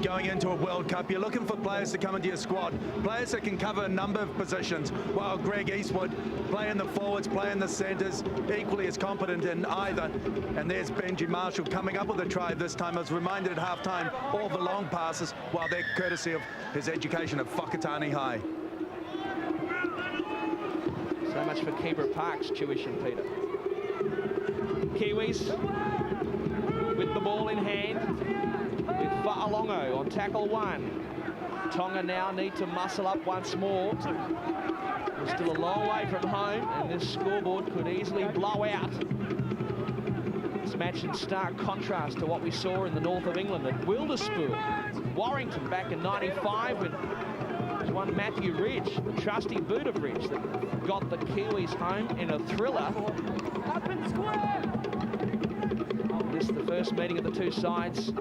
Going into a World Cup, you're looking for players to come into your squad, players that can cover a number of positions, while Greg Eastwood playing the forwards, playing the centres, equally as competent in either. And there's Benji Marshall coming up with a try this time. I was reminded at half-time, all the long passes, while they're courtesy of his education at Whakatane High. So much for Kibra Park's tuition, Peter. Kiwis with the ball in hand, with Fa'alongo on tackle one. Tonga now need to muscle up once more. We're still a long way from home, and this scoreboard could easily blow out. This match in stark contrast to what we saw in the north of England at Wilderspool, Warrington back in '95, when it was one Matthew Ridge, the trusty boot of Ridge, that got the Kiwis home in a thriller. This is the first meeting of the two sides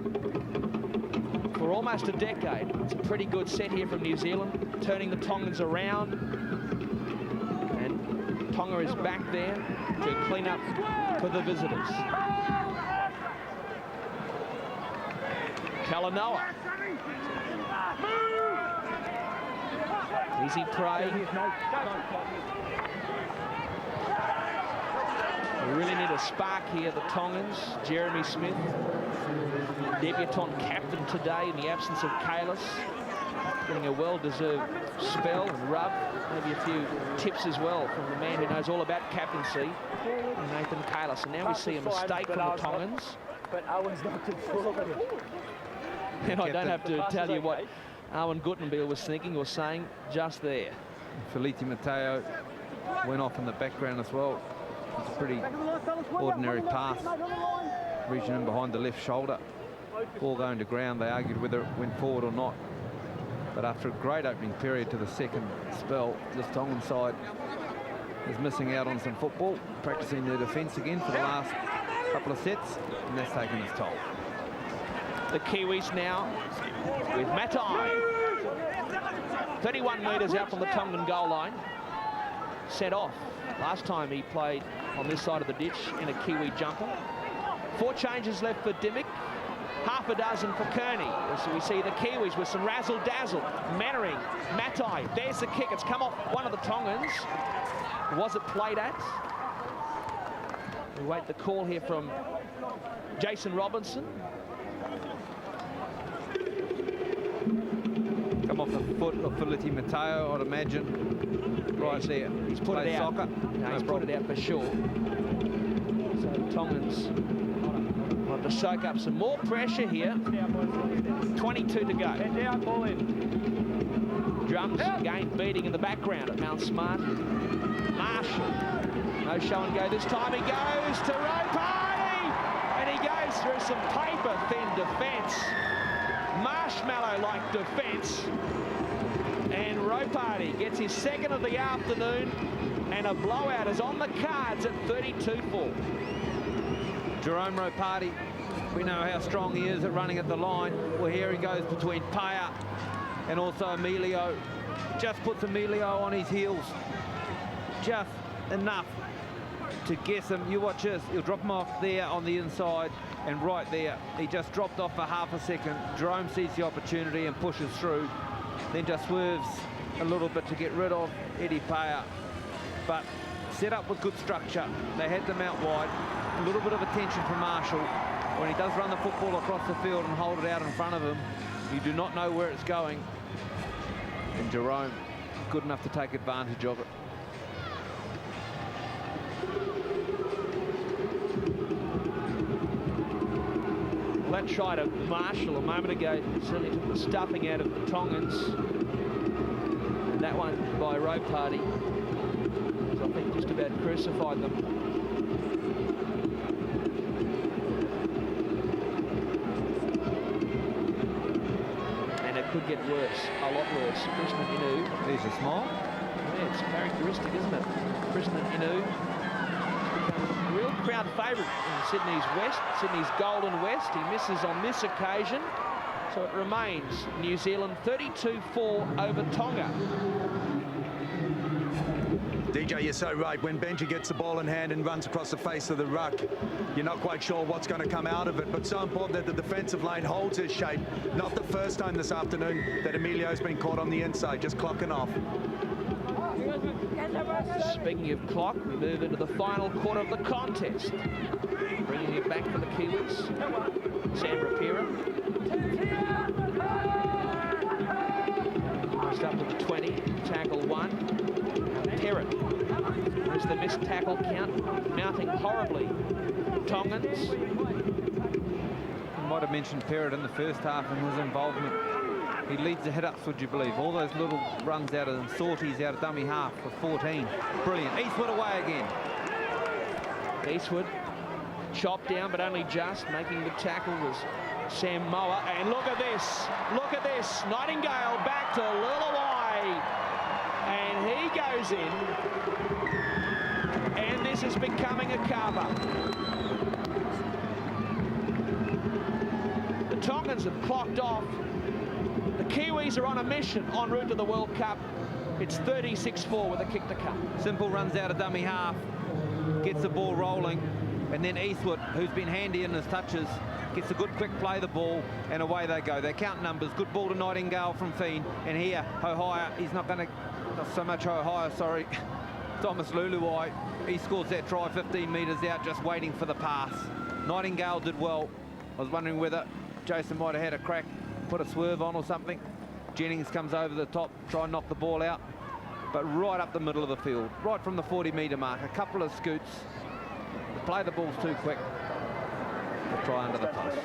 for almost a decade. It's a pretty good set here from New Zealand, turning the Tongans around. And Tonga is back there to clean up for the visitors. Kalanoa. Easy prey. We really need a spark here, the Tongans. Jeremy Smith, debutant captain today in the absence of Kalis, getting a well-deserved spell and rub. Maybe a few tips as well from the man who knows all about captaincy, Nathan Kalis. And now we see a mistake from the Tongans. But Owen's not controlling. And I don't have to tell you what Owen Guttenbeil was thinking or saying just there. Feliti Mateo went off in the background as well. It's a pretty ordinary pass, reaching in behind the left shoulder. Ball going to ground. They argued whether it went forward or not. But after a great opening period to the second spell, this Tongan side is missing out on some football, practicing their defence again for the last couple of sets, and that's taken its toll. The Kiwis now with Matai. 31 metres out from the Tongan goal line. Set off. Last time he played on this side of the ditch in a Kiwi jumper. 4 changes left for Dimmick. Half a dozen for Kearney. So we see the Kiwis with some razzle-dazzle. Mannering, Matai, there's the kick. It's come off one of the Tongans. Was it played at? We wait the call here from Jason Robinson. Come off the foot of Filiti Mateo, I'd imagine. Right there. He's put it out. Soccer. No, he's put it out for sure. So Tongans want to soak up some more pressure here. 22 to go. Drums again beating in the background at Mount Smart. Marshall. No show and go this time. He goes to Ropati. And he goes through some paper-thin defence. Marshmallow-like defence. And Ropati gets his second of the afternoon. And a blowout is on the cards at 32-4. Jerome Ropati, we know how strong he is at running at the line. Well, here he goes between Paya and also Emilio. Just puts Emilio on his heels. Just enough to guess him. You watch this. He'll drop him off there on the inside, and right there, he just dropped off for half a second. Jerome sees the opportunity and pushes through, then just swerves a little bit to get rid of Eddie Paya. But set up with good structure. They had them out wide. A little bit of attention from Marshall. When he does run the football across the field and hold it out in front of him, you do not know where it's going. And Jerome, good enough to take advantage of it. That try to Marshall a moment ago certainly took the stuffing out of the Tongans. And that one by Ropati, I think, just about crucified them. And it could get worse, a lot worse. Krishnan Inu. There's a smile. Yeah, it's characteristic, isn't it? Krishnan Inu. A real crowd favourite in Sydney's Golden West. He misses on this occasion. So it remains New Zealand 32-4 over Tonga. DJ, you're so right. When Benji gets the ball in hand and runs across the face of the ruck, you're not quite sure what's going to come out of it. But so important that the defensive line holds his shape. Not the first time this afternoon that Emilio's been caught on the inside, just clocking off. Speaking of clock, we move into the final quarter of the contest. Bringing it back for the Kiwis. Sam Rapira. Almost up to the 20. Tackle 1. Perrott. There's the missed tackle count. Mounting horribly. Tongans. I might have mentioned Perrott in the first half and his involvement. He leads the hit-ups, would you believe? All those little runs out of them, sorties out of dummy half for 14. Brilliant. Eastwood away again. Eastwood chopped down, but only just. Making the tackle was Sam Moa. And look at this. Look at this. Nightingale back to Lulawai. And he goes in. And this is becoming a cover. The Tongans have clocked off. The Kiwis are on a mission en route to the World Cup. It's 36-4 with a kick to come. Simple runs out of dummy half, gets the ball rolling, and then Eastwood, who's been handy in his touches, gets a good quick play the ball, and away they go. They count numbers. Good ball to Nightingale from Fiend, and here, Hohaya, he's not going to, not so much Hohaya, sorry, Thomas Luluai, he scores that try 15 metres out, just waiting for the pass. Nightingale did well. I was wondering whether Jason might have had a crack, put a swerve on or something. Jennings comes over the top, try and knock the ball out, but right up the middle of the field, right from the 40-metre mark, a couple of scoots. The play the ball's too quick. The try under the post.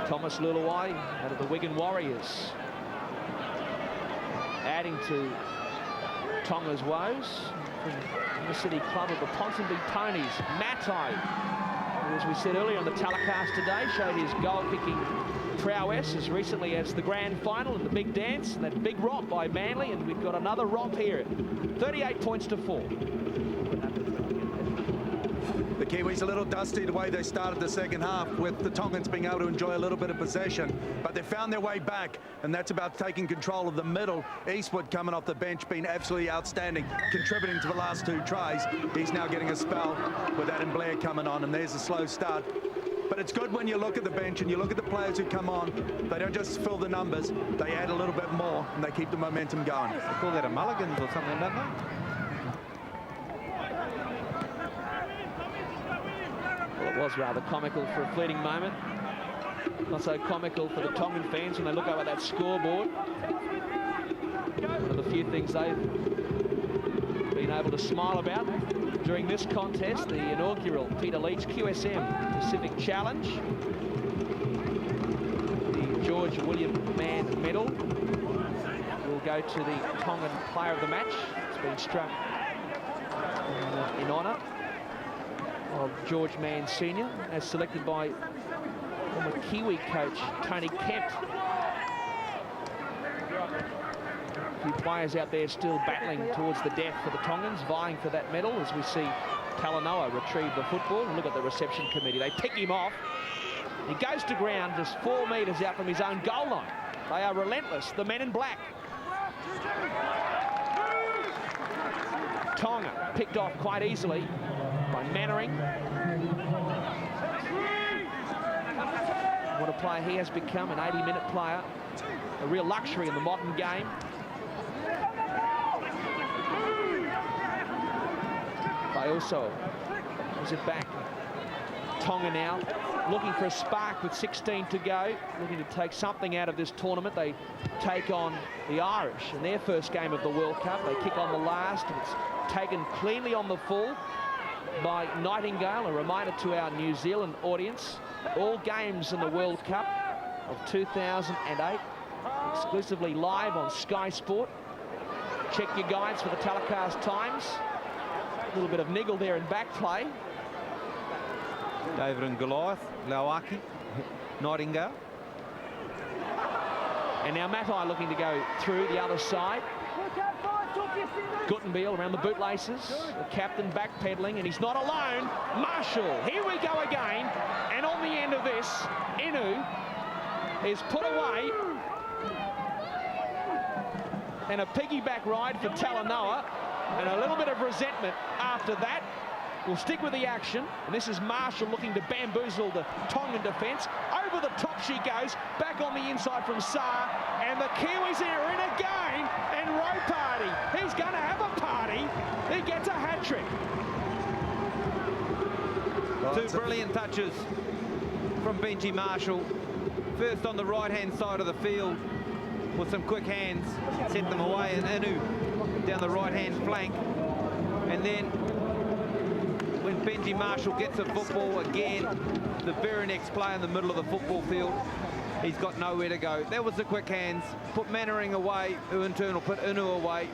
Thomas Luluai out of the Wigan Warriors. Adding to Tonga's woes from the City Club of the Ponsonby Ponies, Matai, who, as we said earlier on the telecast today, showed his goal-kicking prowess as recently as the grand final and the big dance and that big romp by Manly, and we've got another romp here. 38 points to 4. The Kiwis a little dusty the way they started the second half, with the Tongans being able to enjoy a little bit of possession, but they found their way back, and that's about taking control of the middle. Eastwood coming off the bench, been absolutely outstanding, contributing to the last 2 tries. He's now getting a spell with Adam Blair coming on, and there's a slow start. But it's good when you look at the bench and you look at the players who come on. They don't just fill the numbers, they add a little bit more, and they keep the momentum going. They call that a mulligans or something, don't they? Well, it was rather comical for a fleeting moment. Not so comical for the Tongan fans when they look over that scoreboard. One of the few things they've been able to smile about during this contest, the inaugural Peter Leach QSM Pacific Challenge. The George William Mann Medal will go to the Tongan Player of the Match. It's been struck in honour of George Mann Senior, as selected by former Kiwi coach Tony Kemp. A few players out there still battling towards the death for the Tongans, vying for that medal, as we see Talanoa retrieve the football. And look at the reception committee. They pick him off. He goes to ground just 4 metres out from his own goal line. They are relentless, the men in black. Tonga picked off quite easily by Mannering. What a player he has become, an 80-minute player. A real luxury in the modern game. They also, is it back? Tonga now, looking for a spark with 16 to go, looking to take something out of this tournament. They take on the Irish in their first game of the World Cup. They kick on the last, and it's taken cleanly on the full by Nightingale. A reminder to our New Zealand audience, all games in the World Cup of 2008, exclusively live on Sky Sport. Check your guides for the telecast times. A little bit of niggle there in back play. David and Goliath, Lauaki, Nightingale. And now Matai looking to go through the other side. Guttenbeil around the bootlaces. The captain backpedaling, and he's not alone. Marshall, here we go again. And on the end of this, Inu is put away. And a piggyback ride for Talanoa. And a little bit of resentment after that. We'll stick with the action. And this is Marshall looking to bamboozle the Tongan defence. Over the top she goes. Back on the inside from Saar. And the Kiwis are in again. And Ropati, he's going to have a party. He gets a hat-trick. Two brilliant touches from Benji Marshall. First on the right-hand side of the field with some quick hands. Set them away, and Inu down the right-hand flank. And then when Benji Marshall gets the football again, the very next play in the middle of the football field, he's got nowhere to go. That was the quick hands. Put Mannering away, who in turn will put Inu away.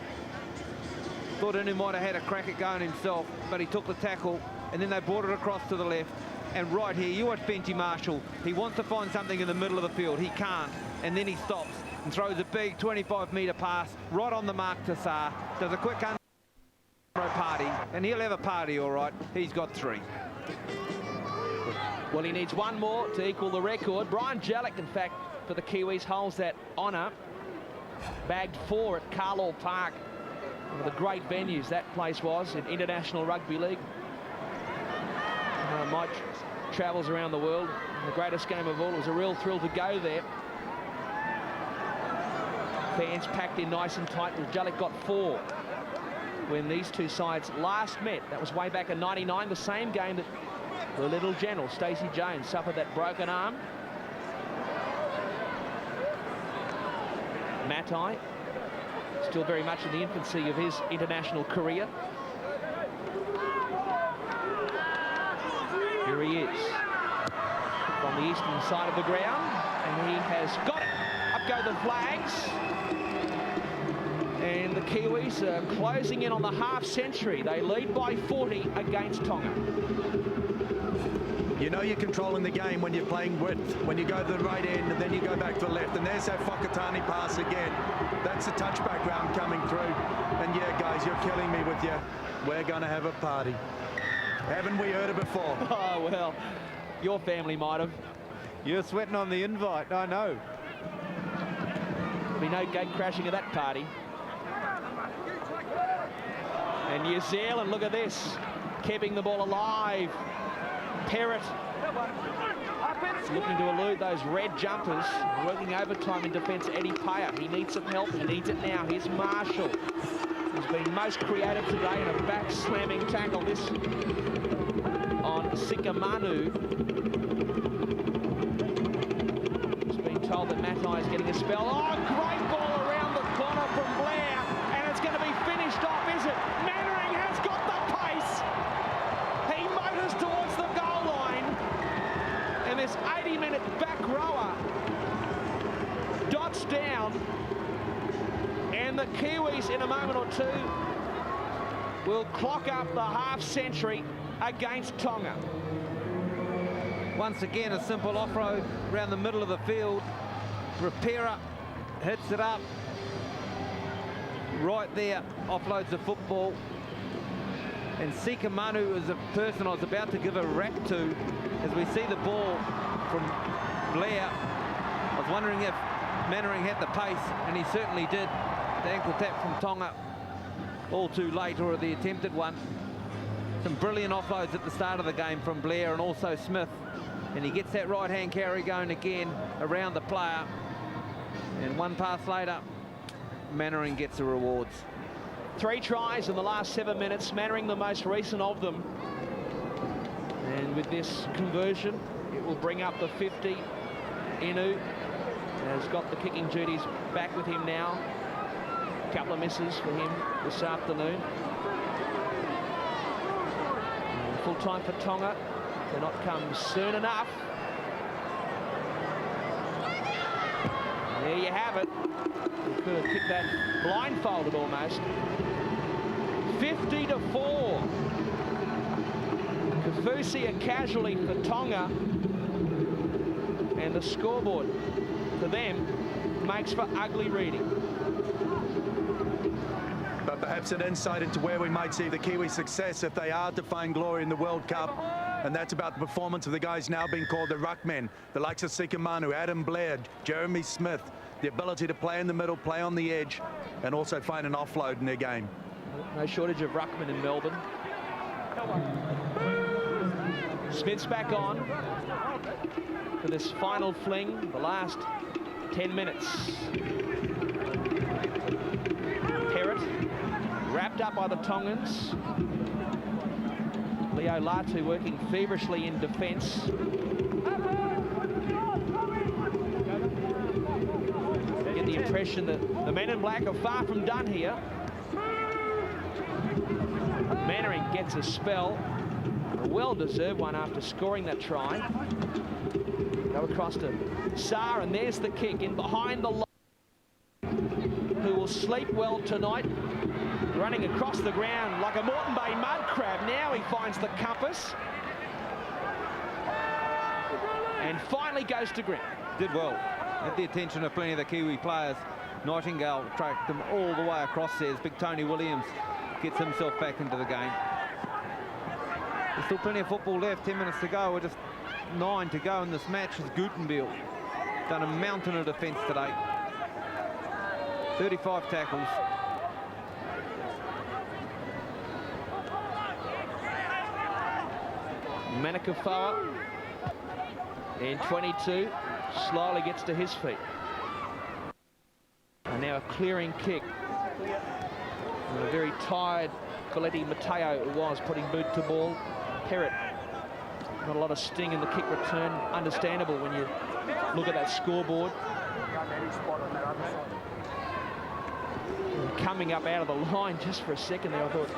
Thought Inu might have had a crack at going himself, but he took the tackle, and then they brought it across to the left. And right here, you watch Benji Marshall. He wants to find something in the middle of the field. He can't, and then he stops and throws a big 25-metre pass right on the mark to Saar. Does a quick party, and he'll have a party, all right. He's got 3. Well, he needs one more to equal the record. Brian Jallick, in fact, for the Kiwis, holds that honour. Bagged 4 at Carlaw Park. One of the great venues that place was in International Rugby League. My travels around the world, the greatest game of all. It was a real thrill to go there. Fans packed in nice and tight. Jallick got 4 when these two sides last met. That was way back in '99, the same game that the little general, Stacey Jones, suffered that broken arm. Matai, still very much in the infancy of his international career. Here he is, from the eastern side of the ground, and he has got it. Up go the flags. And the Kiwis are closing in on the half-century. They lead by 40 against Tonga. You know you're controlling the game when you're playing width, when you go to the right end and then you go back to the left. And there's that Whakatane pass again. That's the touchback round coming through. And yeah, guys, you're killing me with you. We're going to have a party. Haven't we heard it before? Oh, well, your family might have. You're sweating on the invite, I know. There'll be no gate crashing at that party. And New Zealand, look at this, keeping the ball alive. Perrott looking to elude those red jumpers, working overtime in defence. Eddie Payer, he needs some help, he needs it now. Here's Marshall, who's been most creative today in a back slamming tackle. This on Sikamanu. He's been told that Matai is getting a spell. Oh, great ball around the corner from Blair, and it's going to be finished off, is it? Mannering has got the pace. He motors towards the goal line, and this 80-minute back rower dots down, and the Kiwis in a moment or two will clock up the half-century against Tonga. Once again, a simple off-road around the middle of the field. Rapera hits it up. Right there, offloads the football. And Sikamanu is a person I was about to give a rap to as we see the ball from Blair. I was wondering if Mannering had the pace, and he certainly did. The ankle tap from Tonga, all too late, or the attempted one. Some brilliant offloads at the start of the game from Blair and also Smith. And he gets that right-hand carry going again around the player. And one pass later, Mannering gets the rewards. 3 tries in the last 7 minutes, Mannering the most recent of them. And with this conversion, it will bring up the 50. Inu has got the kicking duties back with him now. A couple of misses for him this afternoon. Full time for Tonga. They're not come soon enough. There you have it. He could have kicked that blindfolded almost. 50-4. Kafusi a casualty for Tonga. And the scoreboard for them makes for ugly reading. But perhaps an insight into where we might see the Kiwi success if they are to find glory in the World Cup. And that's about the performance of the guys now being called the ruckmen, the likes of Sikamanu, Adam Blair, Jeremy Smith, the ability to play in the middle, play on the edge, and also find an offload in their game. No shortage of ruckmen in Melbourne. Smith's back on for this final fling, the last 10 minutes. Perrott wrapped up by the Tongans. Leo Latu working feverishly in defence. Get the impression that the men in black are far from done here. Mannering gets a spell, a well-deserved one after scoring that try. Go across to Saar, and there's the kick in behind the line. Who will sleep well tonight. Running across the ground like a Moreton Bay mud crab. Now he finds the compass. And finally goes to ground. Did well. At the attention of plenty of the Kiwi players. Nightingale tracked them all the way across there as big Tony Williams gets himself back into the game. There's still plenty of football left, 10 minutes to go. We're just 9 to go in this match as Gutenbiel done a mountain of defence today. 35 tackles. Manikafoa in 22 slowly gets to his feet. And now a clearing kick. And a very tired Coletti Mateo it was, putting boot to ball. Perrott, not a lot of sting in the kick return. Understandable when you look at that scoreboard. And coming up out of the line just for a second there, I thought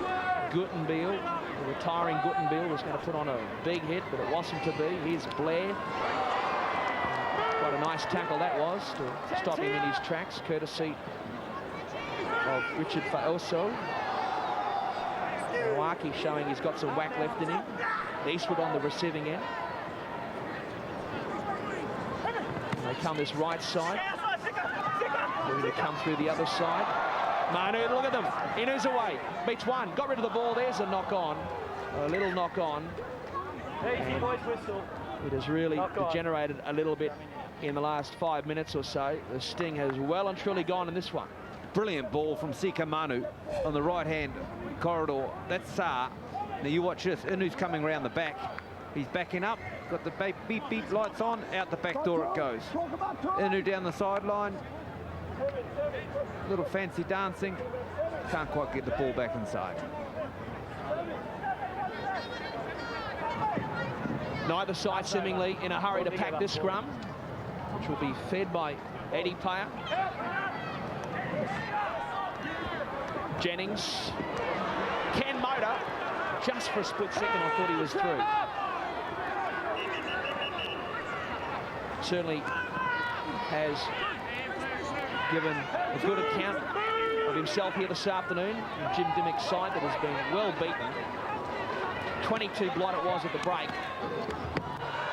Gutenbiel, the retiring Gutenbiel, was going to put on a big hit, but it wasn't to be. Here's Blair. Quite a nice tackle that was to stop him in his tracks, courtesy of Richard Faoso. Waki showing he's got some whack left in him. Eastwood on the receiving end. And they come this right side. They're going to come through the other side. Manu, look at them. Inu's away. Beats one. Got rid of the ball. There's a knock on. a little knock on. Easy, boys, whistle. It has really degenerated a little bit in the last 5 minutes or so. The sting has well and truly gone in this one. Brilliant ball from Sika Manu on the right-hand corridor. That's Sa. Now you watch this. Inu's coming around the back. He's backing up. Got the beep, beep lights on. Out the back door it goes. Inu down the sideline. Little fancy dancing. Can't quite get the ball back inside. Neither side seemingly in a hurry to pack this scrum, which will be fed by Eddie Player. Jennings. Ken Motor. Just for a split second, I thought he was through. Certainly has given a good account of himself here this afternoon. Jim Dimmick's side that has been well beaten. 22 blight it was at the break.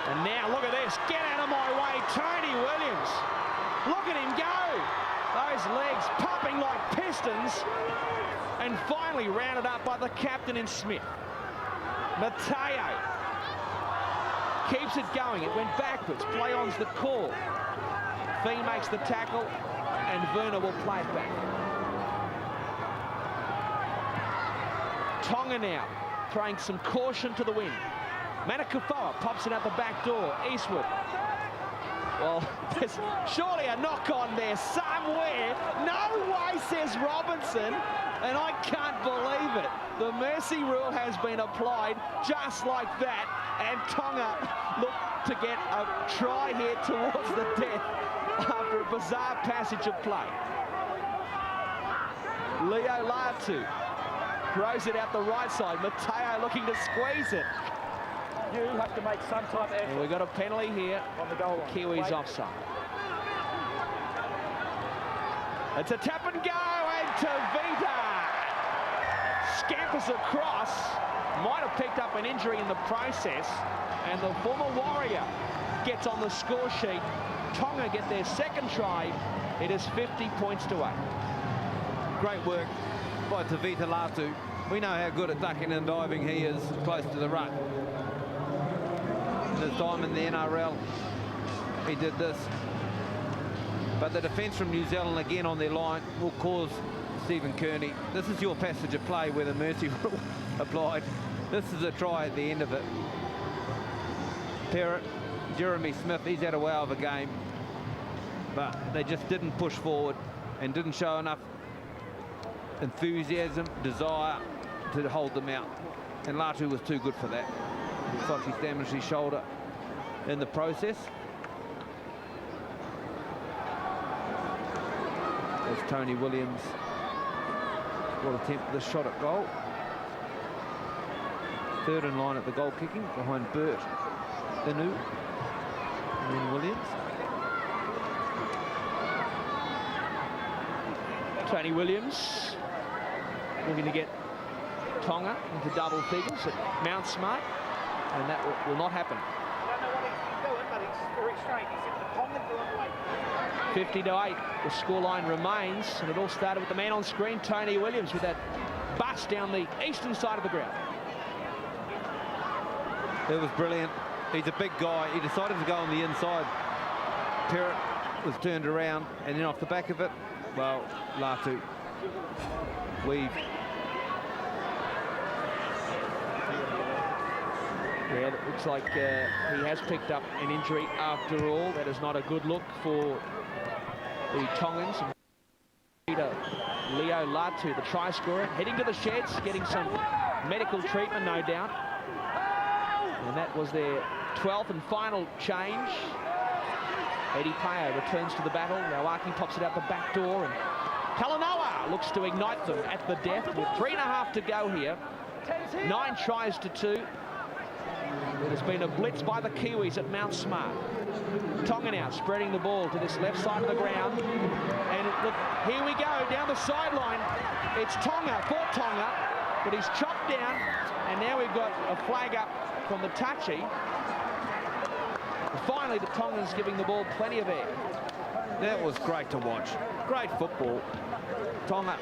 And now look at this. Get out of my way, Tony Williams. Look at him go. Those legs pumping like pistons. And finally rounded up by the captain in Smith. Mateo keeps it going. It went backwards. Play on's the call. Fee makes the tackle, and Werner will play it back. Tonga now throwing some caution to the wind. Manakufoa pops it out the back door. Eastwood. Well, there's surely a knock on there somewhere. No way, says Robinson. And I can't believe it. The mercy rule has been applied just like that. And Tonga look to get a try here towards the death after a bizarre passage of play. Leo Latu throws it out the right side. Mateo looking to squeeze it. You have to make some type of effort. And we've got a penalty here on the goal line. Kiwis offside. It's a tap and go, and Tavita scampers across. Might have picked up an injury in the process, and the former Warrior gets on the score sheet. Tonga get their second try. It is 50 points to 8. Great work by Tavita Latu. We know how good at ducking and diving he is close to the ruck. In his time in the NRL, he did this. But the defence from New Zealand again on their line will cause Stephen Kearney. This is your passage of play where the mercy rule applied. This is a try at the end of it. Parrott, Jeremy Smith, he's had a wow of a game. But they just didn't push forward and didn't show enough enthusiasm, desire to hold them out. And Latu was too good for that. Looks like he's damaged his shoulder in the process. There's Tony Williams. Will attempt the shot at goal. Third in line at the goal kicking behind Burt, Inu, and then Williams. Tony Williams looking to get Tonga into double figures at Mount Smart, and that will not happen. 50-8, the scoreline remains, and it all started with the man on screen, Tony Williams, with that bust down the eastern side of the ground. It was brilliant. He's a big guy. He decided to go on the inside. Parrott was turned around, and then off the back of it, well, Latu weaved. Yeah, it looks like he has picked up an injury after all. That is not a good look for the Tongans. Leo Latu, the try scorer, heading to the sheds, getting some medical treatment, no doubt. And that was their 12th and final change. Eddie Pao returns to the battle. Nawaki pops it out the back door, and Kalanoa looks to ignite them at the death with 3.5 to go here. 9 tries to 2. It has been a blitz by the Kiwis at Mount Smart. Tonga now spreading the ball to this left side of the ground. And look, here we go, down the sideline. It's Tonga for Tonga, but he's chopped down. And now we've got a flag up from the touchy. Finally, the Tongans giving the ball plenty of air. That was great to watch. Great football. Tonga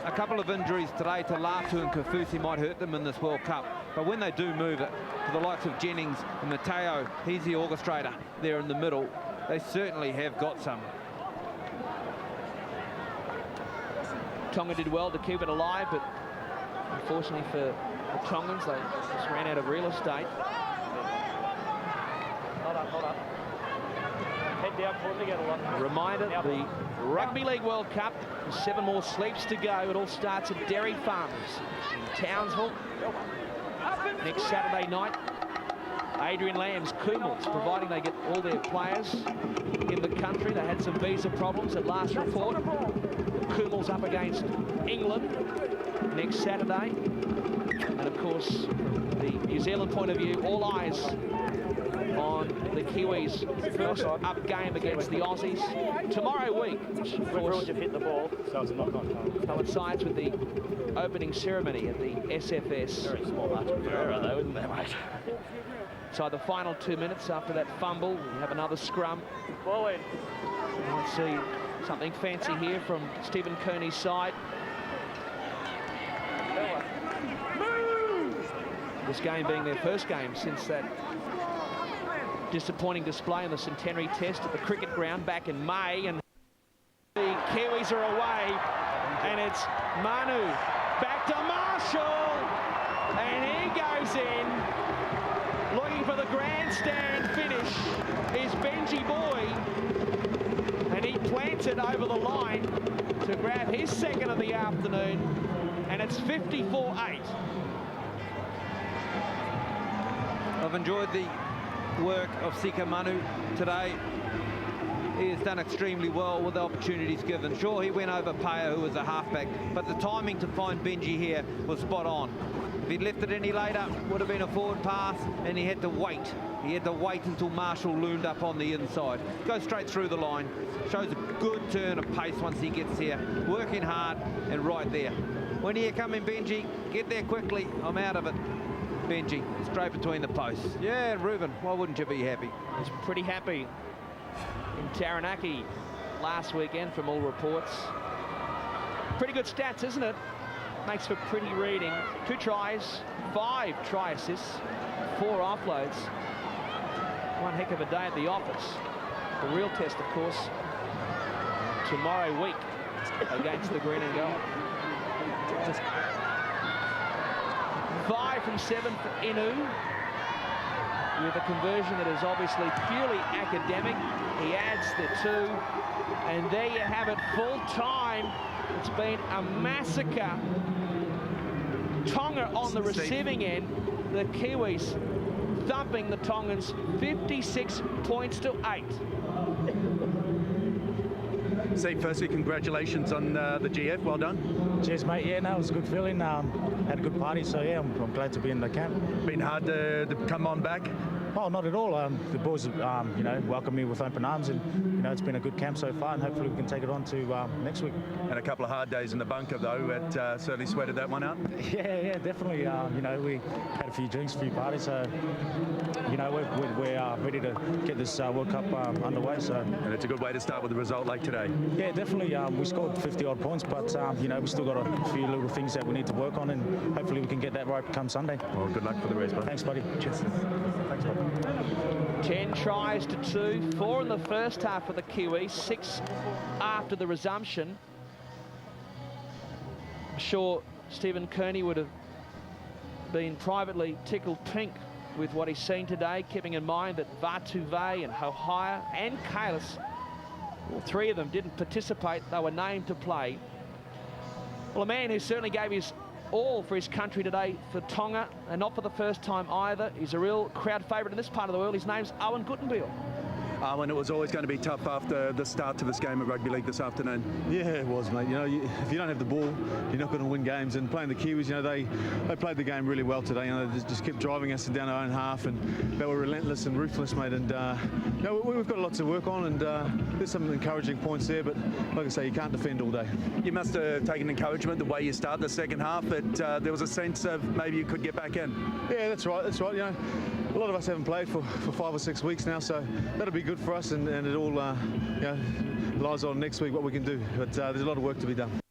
a couple of injuries today to Latu and Kiwis might hurt them in this World Cup. But when they do move it to the likes of Jennings and Mateo, he's the orchestrator there in the middle, they certainly have got some. Tonga did well to keep it alive, but unfortunately for the Tongans, they just ran out of real estate. Hold up. Head down, pull together. A reminder, the Rugby League World Cup, 7 more sleeps to go. It all starts at Dairy Farmers in Townsville next Saturday night. Adrian Lamb's Kumals, providing they get all their players in the country. They had some visa problems at last report. Kumals up against England next Saturday. And of course, from the New Zealand point of view, all eyes on the Kiwis' first up game against the Aussies tomorrow week, which of course hit the ball, so it's a knock-on. coincides with the opening ceremony at the SFS. Very small margin for error, though, isn't there, mate? So the final 2 minutes after that fumble, we have another scrum. Ball in. Let's see something fancy here from Stephen Kearney's side. This game being their first game since that disappointing display in the Centenary Test at the cricket ground back in May, and the Kiwis are away, and it's Manu back to Marshall, and he goes in looking for the grandstand finish is Benji Boy, and he plants it over the line to grab his second of the afternoon, and it's 54-8. I've enjoyed the work of Sika Manu today. He has done extremely well with the opportunities given. Sure, he went over Paya, who was a halfback, but the timing to find Benji here was spot on. If he'd left it any later, would have been a forward pass, and he had to wait. He had to wait until Marshall loomed up on the inside. Goes straight through the line. Shows a good turn of pace once he gets here. Working hard and right there. When you come in, Benji, get there quickly. I'm out of it. Benji, straight between the posts. Yeah, Ruben, why wouldn't you be happy? He's pretty happy in Taranaki last weekend from all reports. Pretty good stats, isn't it? Makes for pretty reading. 2 tries, 5 try assists, 4 offloads. One heck of a day at the office. The real test, of course, tomorrow week against the green and gold. 5 from 7 for Inu, with a conversion that is obviously purely academic. He adds the 2, and there you have it, full time. It's been a massacre. Tonga on the receiving end, the Kiwis thumping the Tongans 56 points to 8. Steve, firstly, congratulations on the GF. Well done. Cheers, mate. Yeah, no, it was a good feeling. Had a good party, so yeah, I'm glad to be in the camp. Been hard to come on back? Oh, not at all. The boys, you know, welcomed me with open arms, and you know, it's been a good camp so far, and hopefully we can take it on to next week. And a couple of hard days in the bunker, though. It certainly sweated that one out. Yeah, definitely. You know, we had a few drinks, a few parties, so you know, we're ready to get this World Cup underway. So. And it's a good way to start with a result like today. Yeah, definitely. We scored 50-odd points, but you know, we still got a few little things that we need to work on, and hopefully we can get that right come Sunday. Well, good luck for the race, buddy. Thanks, buddy. Cheers. Thanks, buddy. 10 tries to 2, 4 in the first half for the Kiwis, 6 after the resumption. I'm sure Stephen Kearney would have been privately tickled pink with what he's seen today, keeping in mind that Vatuve and Hohaya and Kalis, all 3 of them didn't participate. They were named to play. Well, a man who certainly gave his all for his country today for Tonga, and not for the first time either. He's a real crowd favourite in this part of the world. His name's Owen Guttenbeil. And it was always going to be tough after the start to this game of rugby league this afternoon. Yeah, it was, mate. You know, if you don't have the ball, you're not going to win games. And playing the Kiwis, you know, they played the game really well today. You know, they just kept driving us down our own half, and they were relentless and ruthless, mate. And you know, we've got lots to work on, and there's some encouraging points there. But like I say, you can't defend all day. You must have taken encouragement the way you start the second half. But there was a sense of maybe you could get back in. Yeah, that's right. That's right. You know, a lot of us haven't played for 5 or 6 weeks now, so that'll be good for us, and it all you know, lies on next week what we can do. But there's a lot of work to be done.